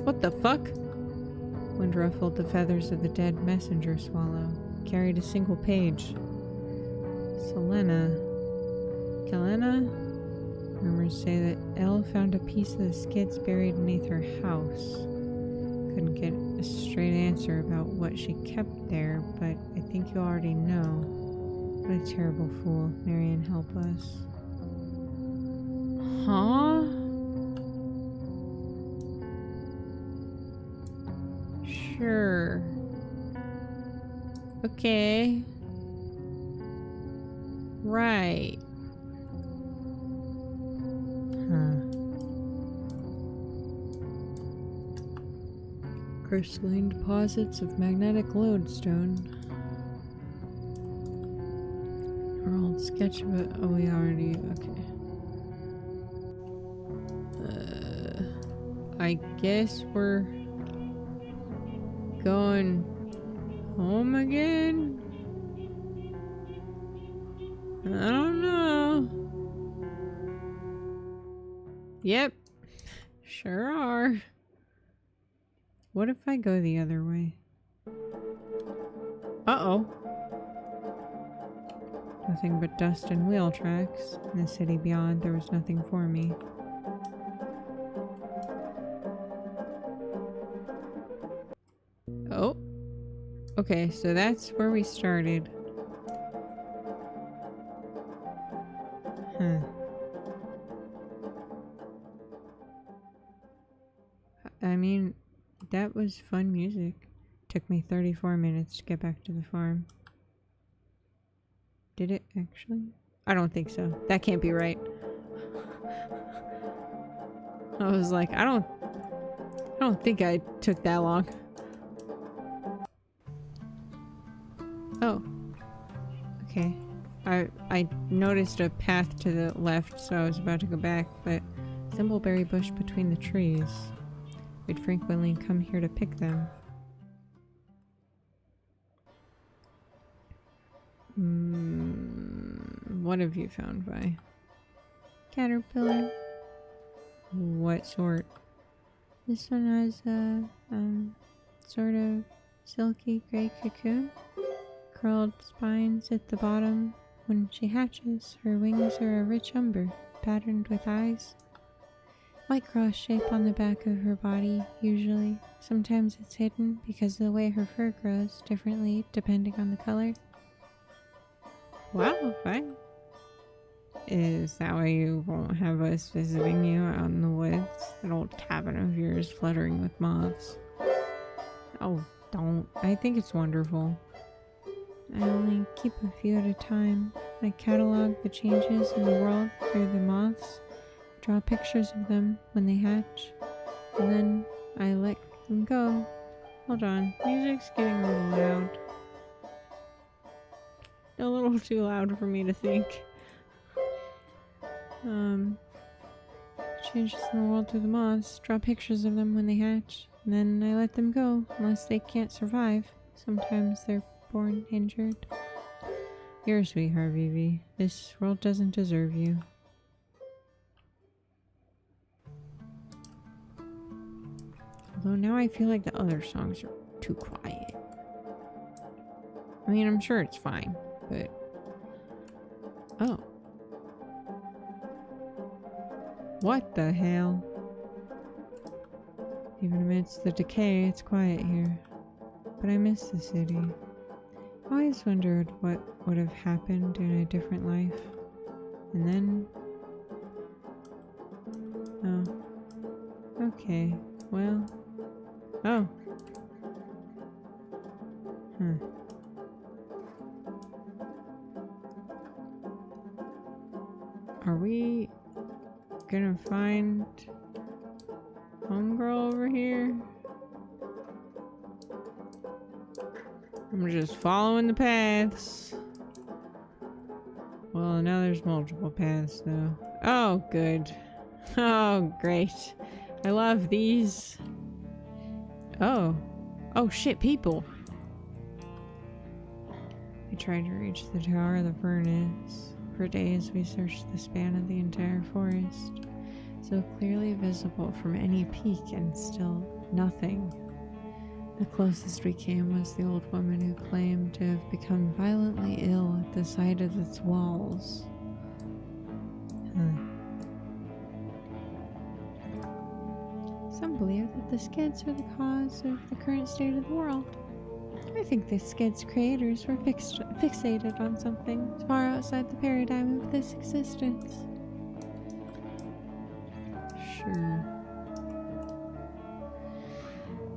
What the fuck? Wind ruffled the feathers of the dead messenger swallow. Carried a single page. Kelena? Rumors say that Elle found a piece of the skids buried beneath her house. Couldn't get a straight answer about what she kept there, but I think you already know. What a terrible fool. Marion, help us. Huh? Sure. Okay. Right. Crystalline deposits of magnetic lodestone. Our old sketch of it. Oh, we already. Okay. I guess we're going home again? I don't know. Yep. Sure are. What if I go the other way? Uh-oh. Nothing but dust and wheel tracks. In the city beyond, there was nothing for me. Oh. Okay, so that's where we started. Huh. I mean, that was fun music. Took me 34 minutes to get back to the farm. Did it actually? I don't think so. That can't be right. I was like, I don't think I took that long. Oh. Okay. I noticed a path to the left, so I was about to go back, but thimbleberry bush between the trees. We'd frequently come here to pick them. What have you found, Vi? Caterpillar. What sort? This one has a, sort of silky gray cocoon. Curled spines at the bottom. When she hatches, her wings are a rich umber, patterned with eyes. White cross shape on the back of her body, usually. Sometimes it's hidden because of the way her fur grows differently depending on the color. Wow, fine. Is that why you won't have us visiting you out in the woods? That old cabin of yours fluttering with moths. Oh, don't. I think it's wonderful. I only keep a few at a time. I catalog the changes in the world through the moths, draw pictures of them when they hatch, and then I let them go. Hold on, music's getting a little loud. A little too loud for me to think. Changes in the world through the moths, draw pictures of them when they hatch, and then I let them go unless they can't survive. Sometimes they're born injured. You're a sweetheart, Vivi. This world doesn't deserve you. Although now I feel like the other songs are too quiet. I mean, I'm sure it's fine, but... Oh. What the hell? Even amidst the decay, it's quiet here. But I miss the city. I always wondered what would have happened in a different life. And then... Oh. Okay. Well... Oh. Are we gonna find homegirl over here? I'm just following the paths. Well, now there's multiple paths though. Oh, good. Oh, great. I love these. Oh. Oh shit, people. We tried to reach the tower of the furnace. For days we searched the span of the entire forest. so clearly visible from any peak, and still nothing. The closest we came was the old woman who claimed to have become violently ill at the sight of its walls. Some believe that the skids are the cause of the current state of the world. I think the skids' creators were fixated on something far outside the paradigm of this existence. Sure.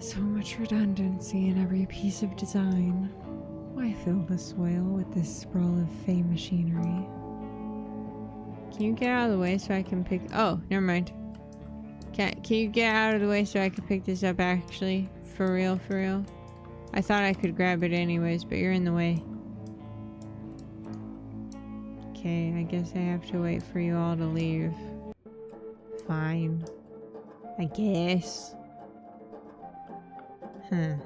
So much redundancy in every piece of design. Why fill the soil with this sprawl of fey machinery? Can you get out of the way so I can pick... Oh, never mind. Can you get out of the way so I can pick this up actually? For real, for real? I thought I could grab it anyways, but you're in the way. Okay, I guess I have to wait for you all to leave. Fine. I guess. Huh.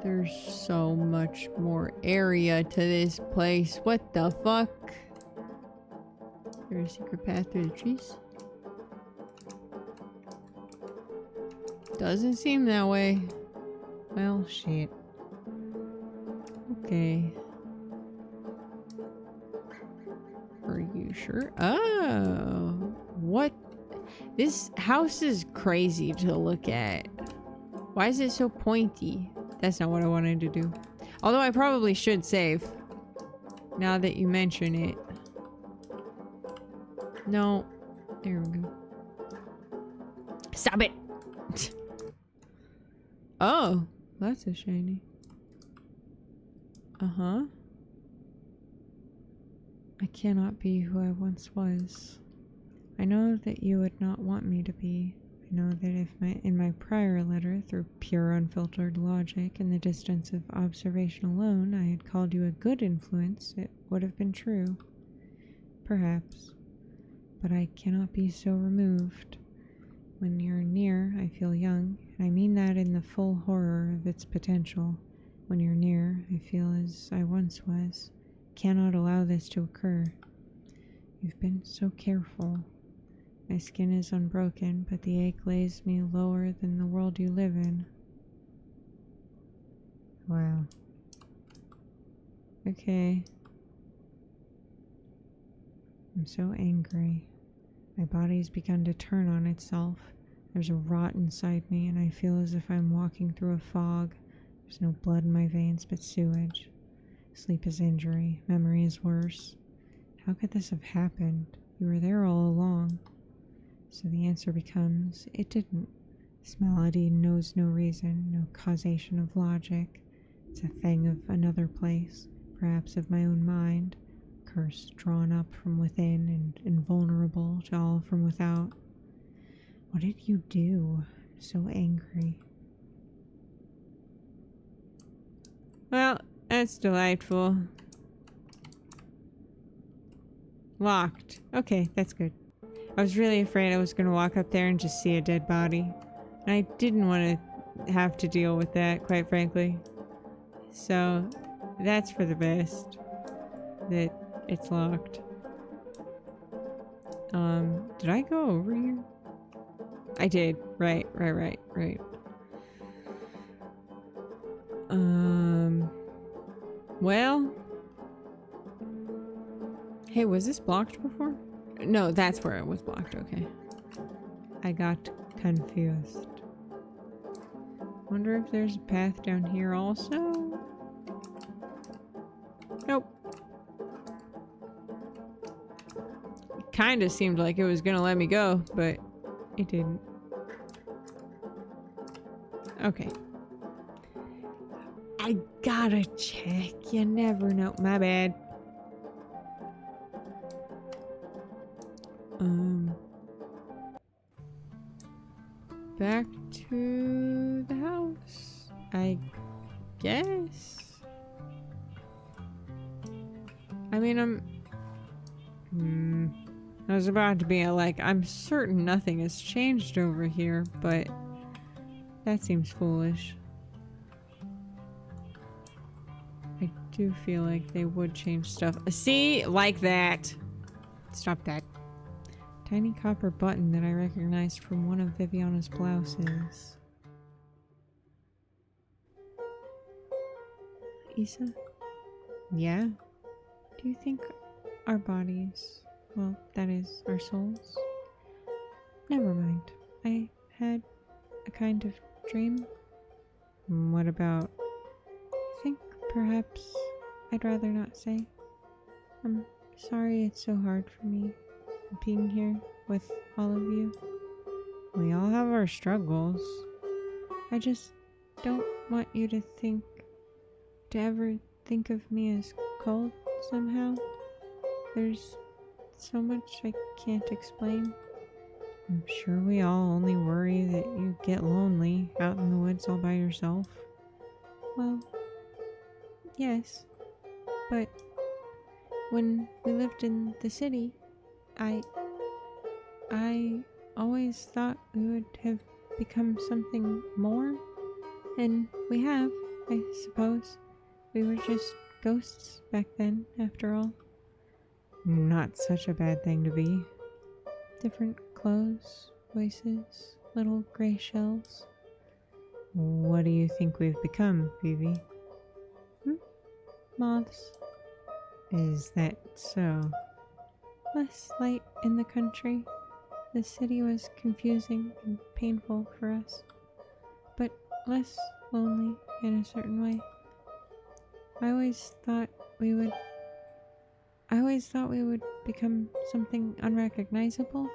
There's so much more area to this place. What the fuck? Is there a secret path through the trees? Doesn't seem that way. Well, shit. Okay. Are you sure? Oh. What? This house is crazy to look at. Why is it so pointy? That's not what I wanted to do. Although I probably should save. Now that you mention it. No. There we go. Stop it! Oh, that's a shiny. Uh-huh. I cannot be who I once was. I know that you would not want me to be. I know that if in my prior letter, through pure unfiltered logic and the distance of observation alone, I had called you a good influence, it would have been true. Perhaps. But I cannot be so removed. When you're near, I feel young, and I mean that in the full horror of its potential. When you're near, I feel as I once was. Cannot allow this to occur. You've been so careful. My skin is unbroken, but the ache lays me lower than the world you live in. Wow. Okay. I'm so angry. My body's begun to turn on itself. There's a rot inside me, and I feel as if I'm walking through a fog. There's no blood in my veins, but sewage. Sleep is injury. Memory is worse. How could this have happened? You were there all along. So the answer becomes, it didn't. This malady knows no reason, no causation of logic. It's a thing of another place, perhaps of my own mind. Curse drawn up from within and invulnerable to all from without. What did you do? I'm so angry. Well, that's delightful. Locked. Okay, that's good. I was really afraid I was going to walk up there and just see a dead body. And I didn't want to have to deal with that, quite frankly. So, that's for the best. That it's locked. Did I go over here? I did. Right. Well. Hey, was this blocked before? No, that's where it was blocked. Okay. I got confused. Wonder if there's a path down here also? Nope. It kind of seemed like it was gonna let me go, but it didn't. Okay. I gotta check. You never know. My bad. Back to the house, I guess. I mean, I was about to be like, I'm certain nothing has changed over here, but that seems foolish. I do feel like they would change stuff. See? Like that. Stop that. Tiny copper button that I recognized from one of Viviana's blouses. Issa? Yeah? Do you think our bodies, well, that is, our souls? Never mind. I had a kind of dream. What about? I think perhaps I'd rather not say. I'm sorry it's so hard for me being here with all of you. We all have our struggles. I just don't want you to ever think of me as cold somehow. There's so much I can't explain. I'm sure we all only worry that you get lonely out in the woods all by yourself. Well, yes, but when we lived in the city, I always thought we would have become something more, and we have, I suppose. We were just ghosts back then, after all. Not such a bad thing to be. Different clothes, voices, little gray shells. What do you think we've become, Vivi? Moths. Is that so? Less light in the country. The city was confusing and painful for us, but less lonely in a certain way. I always thought we would become something unrecognizable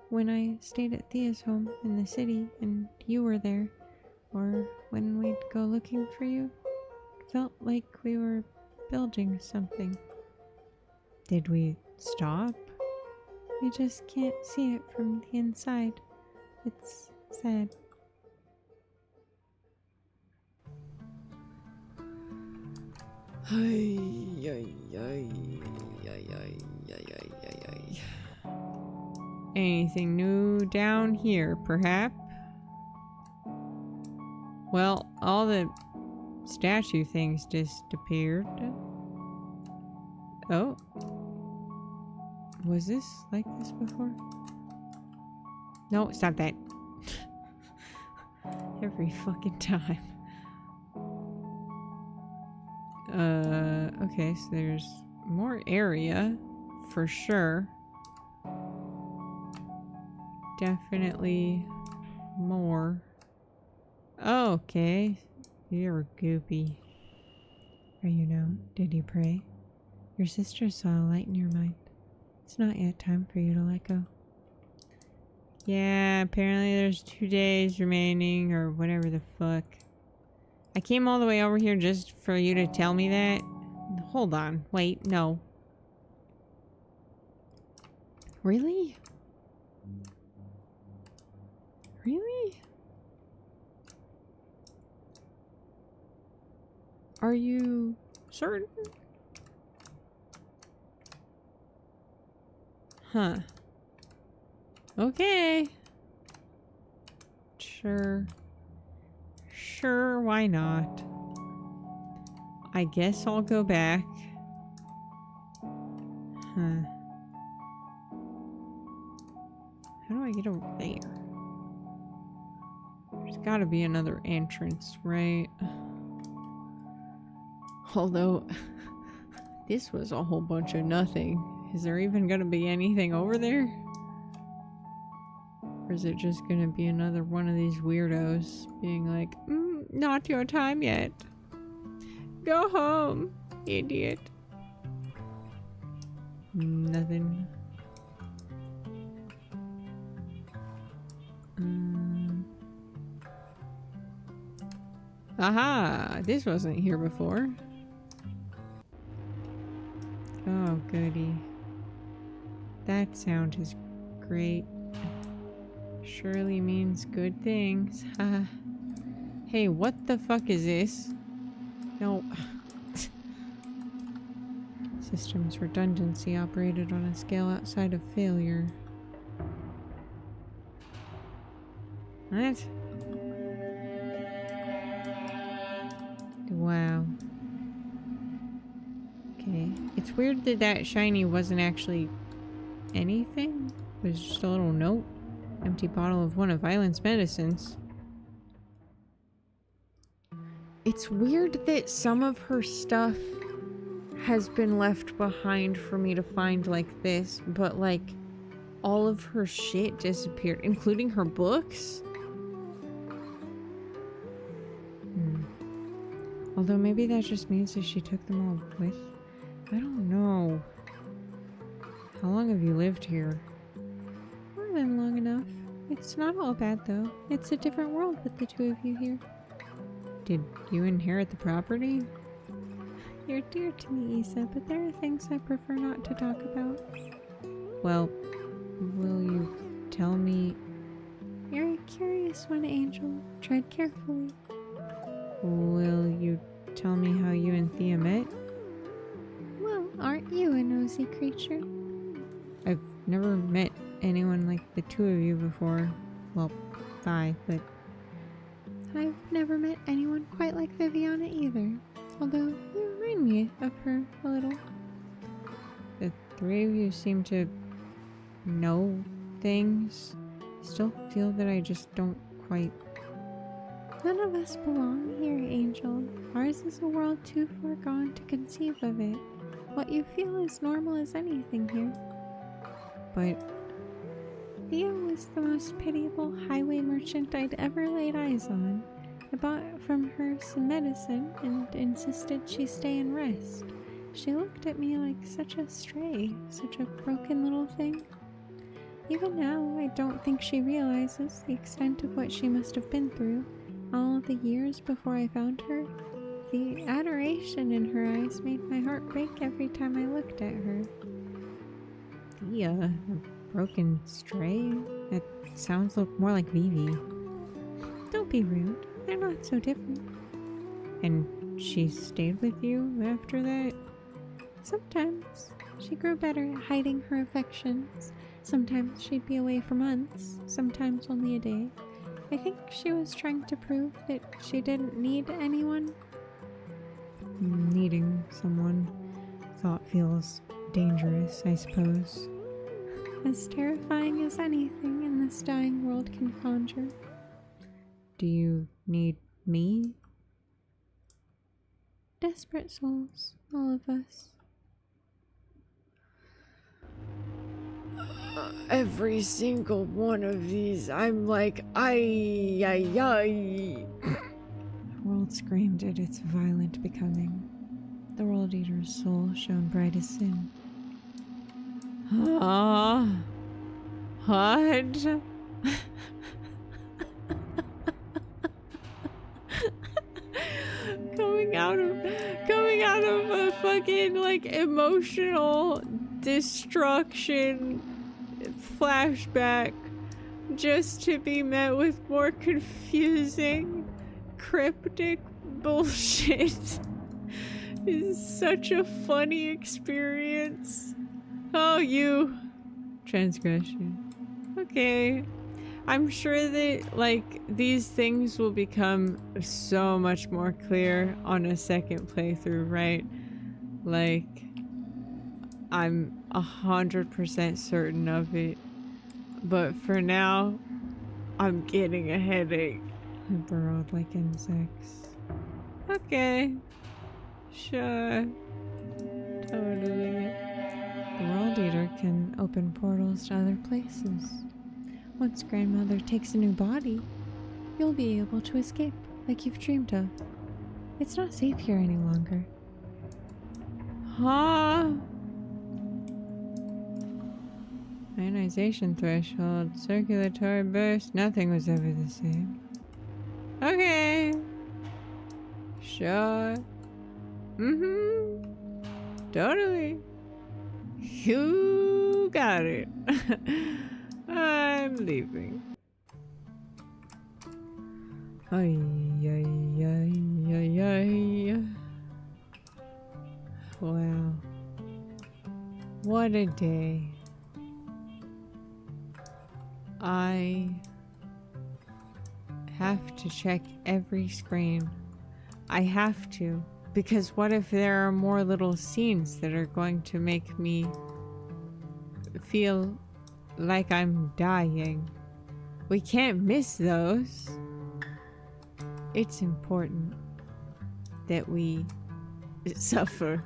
when I stayed at Thea's home in the city and you were there, or when we'd go looking for you. It felt like we were building something. Did we stop? We just can't see it from the inside. It's sad. Anything new down here, perhaps? Well, all the statue things disappeared. Oh. Was this like this before? No, stop that. Every fucking time. Okay, so there's more area for sure. Definitely more. Oh, okay. You're goopy. Are you known? Did you pray? Your sister saw a light in your mind. It's not yet time for you to let go. Yeah, apparently there's 2 days remaining or whatever the fuck. I came all the way over here just for you to tell me that? Hold on. Wait, no. Really? Really? Are you certain? Huh. Okay. Sure. Sure, why not? I guess I'll go back. Huh. How do I get over there? There's gotta be another entrance, right? Although, this was a whole bunch of nothing. Is there even gonna be anything over there? Or is it just gonna be another one of these weirdos being like, not your time yet. Go home, idiot. Nothing. Aha! This wasn't here before. Oh, goody. That sound is great. Surely means good things. Haha. Hey, what the fuck is this? No. Systems redundancy operated on a scale outside of failure. What? Wow. weird that that shiny wasn't actually anything. It was just a little note. Empty bottle of one of Violet's medicines. It's weird that some of her stuff has been left behind for me to find like this, but like all of her shit disappeared, including her books. Although maybe that just means that she took them all with. I don't know. How long have you lived here? More than long enough. It's not all bad though. It's a different world with the two of you here. Did you inherit the property? You're dear to me, Issa, but there are things I prefer not to talk about. Well, will you tell me? You're a curious one, Angel. Tread carefully. Will you tell me how you and Thea met? Well, aren't you a nosy creature? I've never met anyone like the two of you before. Well, bye, but... I've never met anyone quite like Viviana either. Although, you remind me of her a little. The three of you seem to know things. Still feel that I just don't quite... None of us belong here, Angel. Ours is a world too far gone to conceive of it. What you feel is normal as anything here. But Thea was the most pitiable highway merchant I'd ever laid eyes on. I bought from her some medicine and insisted she stay and rest. She looked at me like such a stray, such a broken little thing. Even now, I don't think she realizes the extent of what she must have been through. All the years before I found her, the adoration in her eyes made my heart break every time I looked at her. Thea, a broken stray? That sounds more like Vivi. Don't be rude. They're not so different. And she stayed with you after that? Sometimes. She grew better at hiding her affections. Sometimes she'd be away for months, sometimes only a day. I think she was trying to prove that she didn't need anyone. Needing someone thought feels dangerous, I suppose. As terrifying as anything in this dying world can conjure. Do you need me? Desperate souls, all of us. Every single one of these, I'm like, ay. The world screamed at its violent becoming. The World Eater's soul shone bright as sin. What? coming out of a fucking like emotional destruction flashback just to be met with more confusing, cryptic bullshit is such a funny experience. Oh, you transgression. Okay. I'm sure that, like, these things will become so much more clear on a second playthrough, right? Like, I'm 100% certain of it. But for now, I'm getting a headache. I burrowed like insects. Okay. Sure. Totally. The World Eater can open portals to other places. Once Grandmother takes a new body, you'll be able to escape, like you've dreamed of. It's not safe here any longer. Huh? Ionization threshold, circulatory burst, nothing was ever the same. Okay. Sure. Totally. You got it. I'm leaving. Ay. Wow. What a day. I have to check every screen. I have to. Because what if there are more little scenes that are going to make me feel like I'm dying? We can't miss those. It's important that we suffer,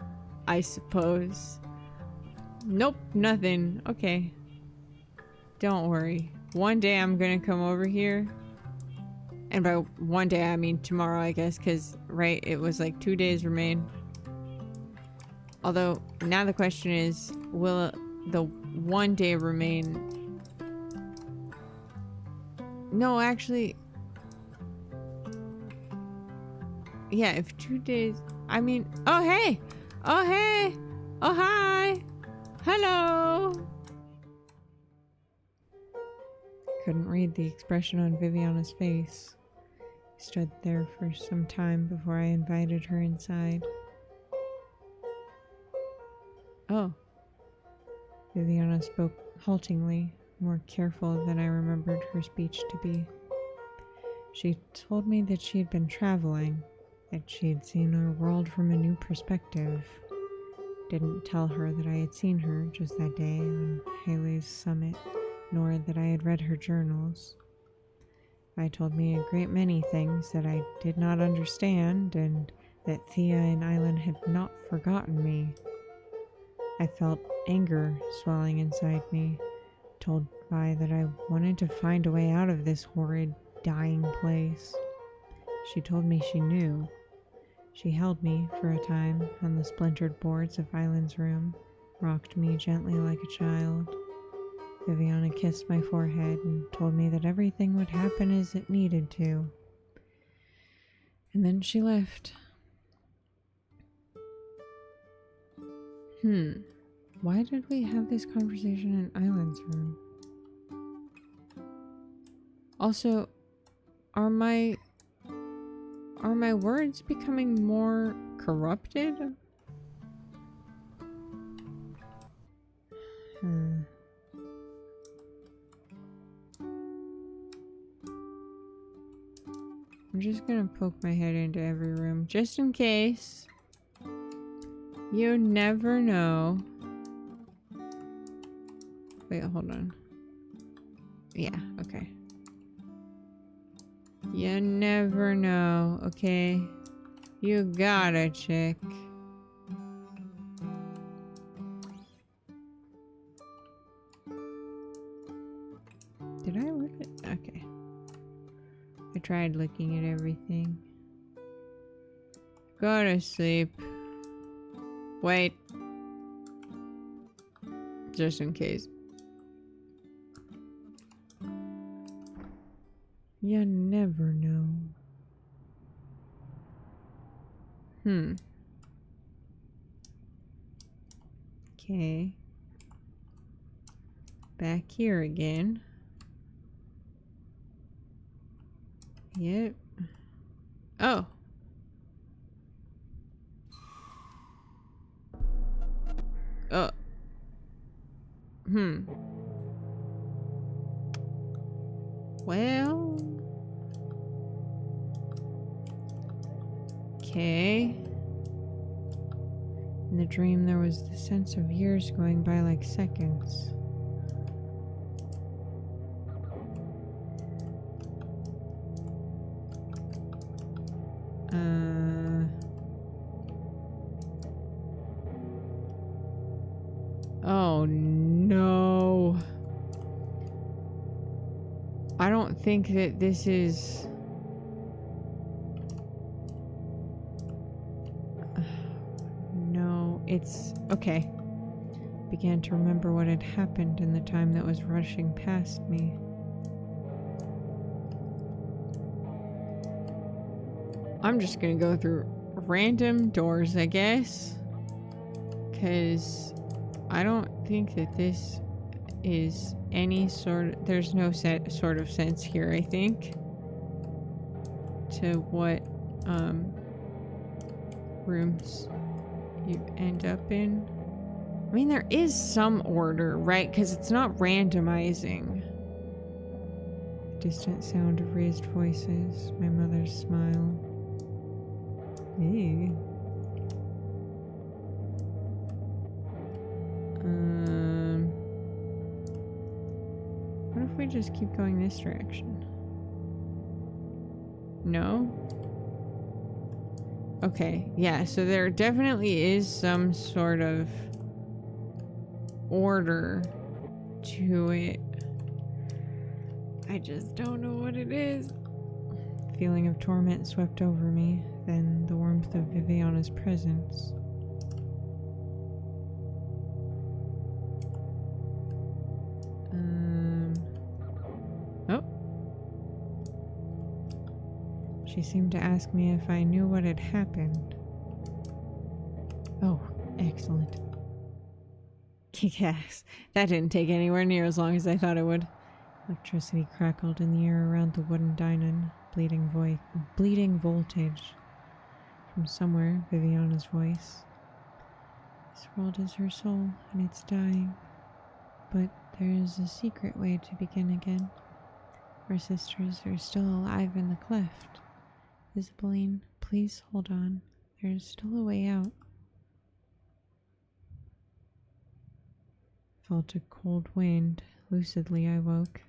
I suppose. Nope, nothing. Okay. Don't worry. One day I'm gonna come over here. And by one day I mean tomorrow, I guess, because, right, it was like 2 days remain. Although, now the question is, will the 1 day remain... No, actually... Yeah, if 2 days... I mean... Oh, hey! Oh, hey! Oh, hi! Hello! Couldn't read the expression on Viviana's face. Stood there for some time before I invited her inside. Oh. Viviana spoke haltingly, more careful than I remembered her speech to be. She told me that she had been traveling, that she had seen our world from a new perspective. Didn't tell her that I had seen her just that day on Haley's summit, nor that I had read her journals. I told me a great many things that I did not understand, and that Thea and Island had not forgotten me. I felt anger swelling inside me, told Vi that I wanted to find a way out of this horrid, dying place. She told me she knew. She held me for a time on the splintered boards of Island's room, rocked me gently like a child. Viviana kissed my forehead and told me that everything would happen as it needed to. And then she left. Why did we have this conversation in Island's room? Also, are my words becoming more corrupted? I'm just gonna poke my head into every room, just in case. You never know. Wait, hold on. Yeah, okay. You never know, okay? You gotta check. Did I look at... Okay. I tried looking at everything. Go to sleep. Wait. Just in case. You never know. Okay. Back here again. Yep. Oh. Oh. Well. Okay. In the dream, there was the sense of years going by like seconds. Oh no. I don't think that this is... No, it's... Okay. Began to remember what had happened in the time that was rushing past me. I'm just gonna go through random doors, I guess. Because I don't think that this is any sort of... There's no sort of sense here, I think, to what rooms you end up in. I mean, there is some order, right? Because it's not randomizing. Distant sound of raised voices. My mother's smile. Ew. just keep going this direction? No? Okay, yeah, so there definitely is some sort of order to it. I just don't know what it is. Feeling of torment swept over me, then the warmth of Viviana's presence. Oh. She seemed to ask me if I knew what had happened. Oh, excellent. Kick-ass. That didn't take anywhere near as long as I thought it would. Electricity crackled in the air around the wooden dinan, bleeding voltage. From somewhere, Viviana's voice. This world is her soul, and it's dying. But there is a secret way to begin again. Our sisters are still alive in the cleft. Isabelline, please hold on. There's still a way out. Felt a cold wind. Lucidly I woke.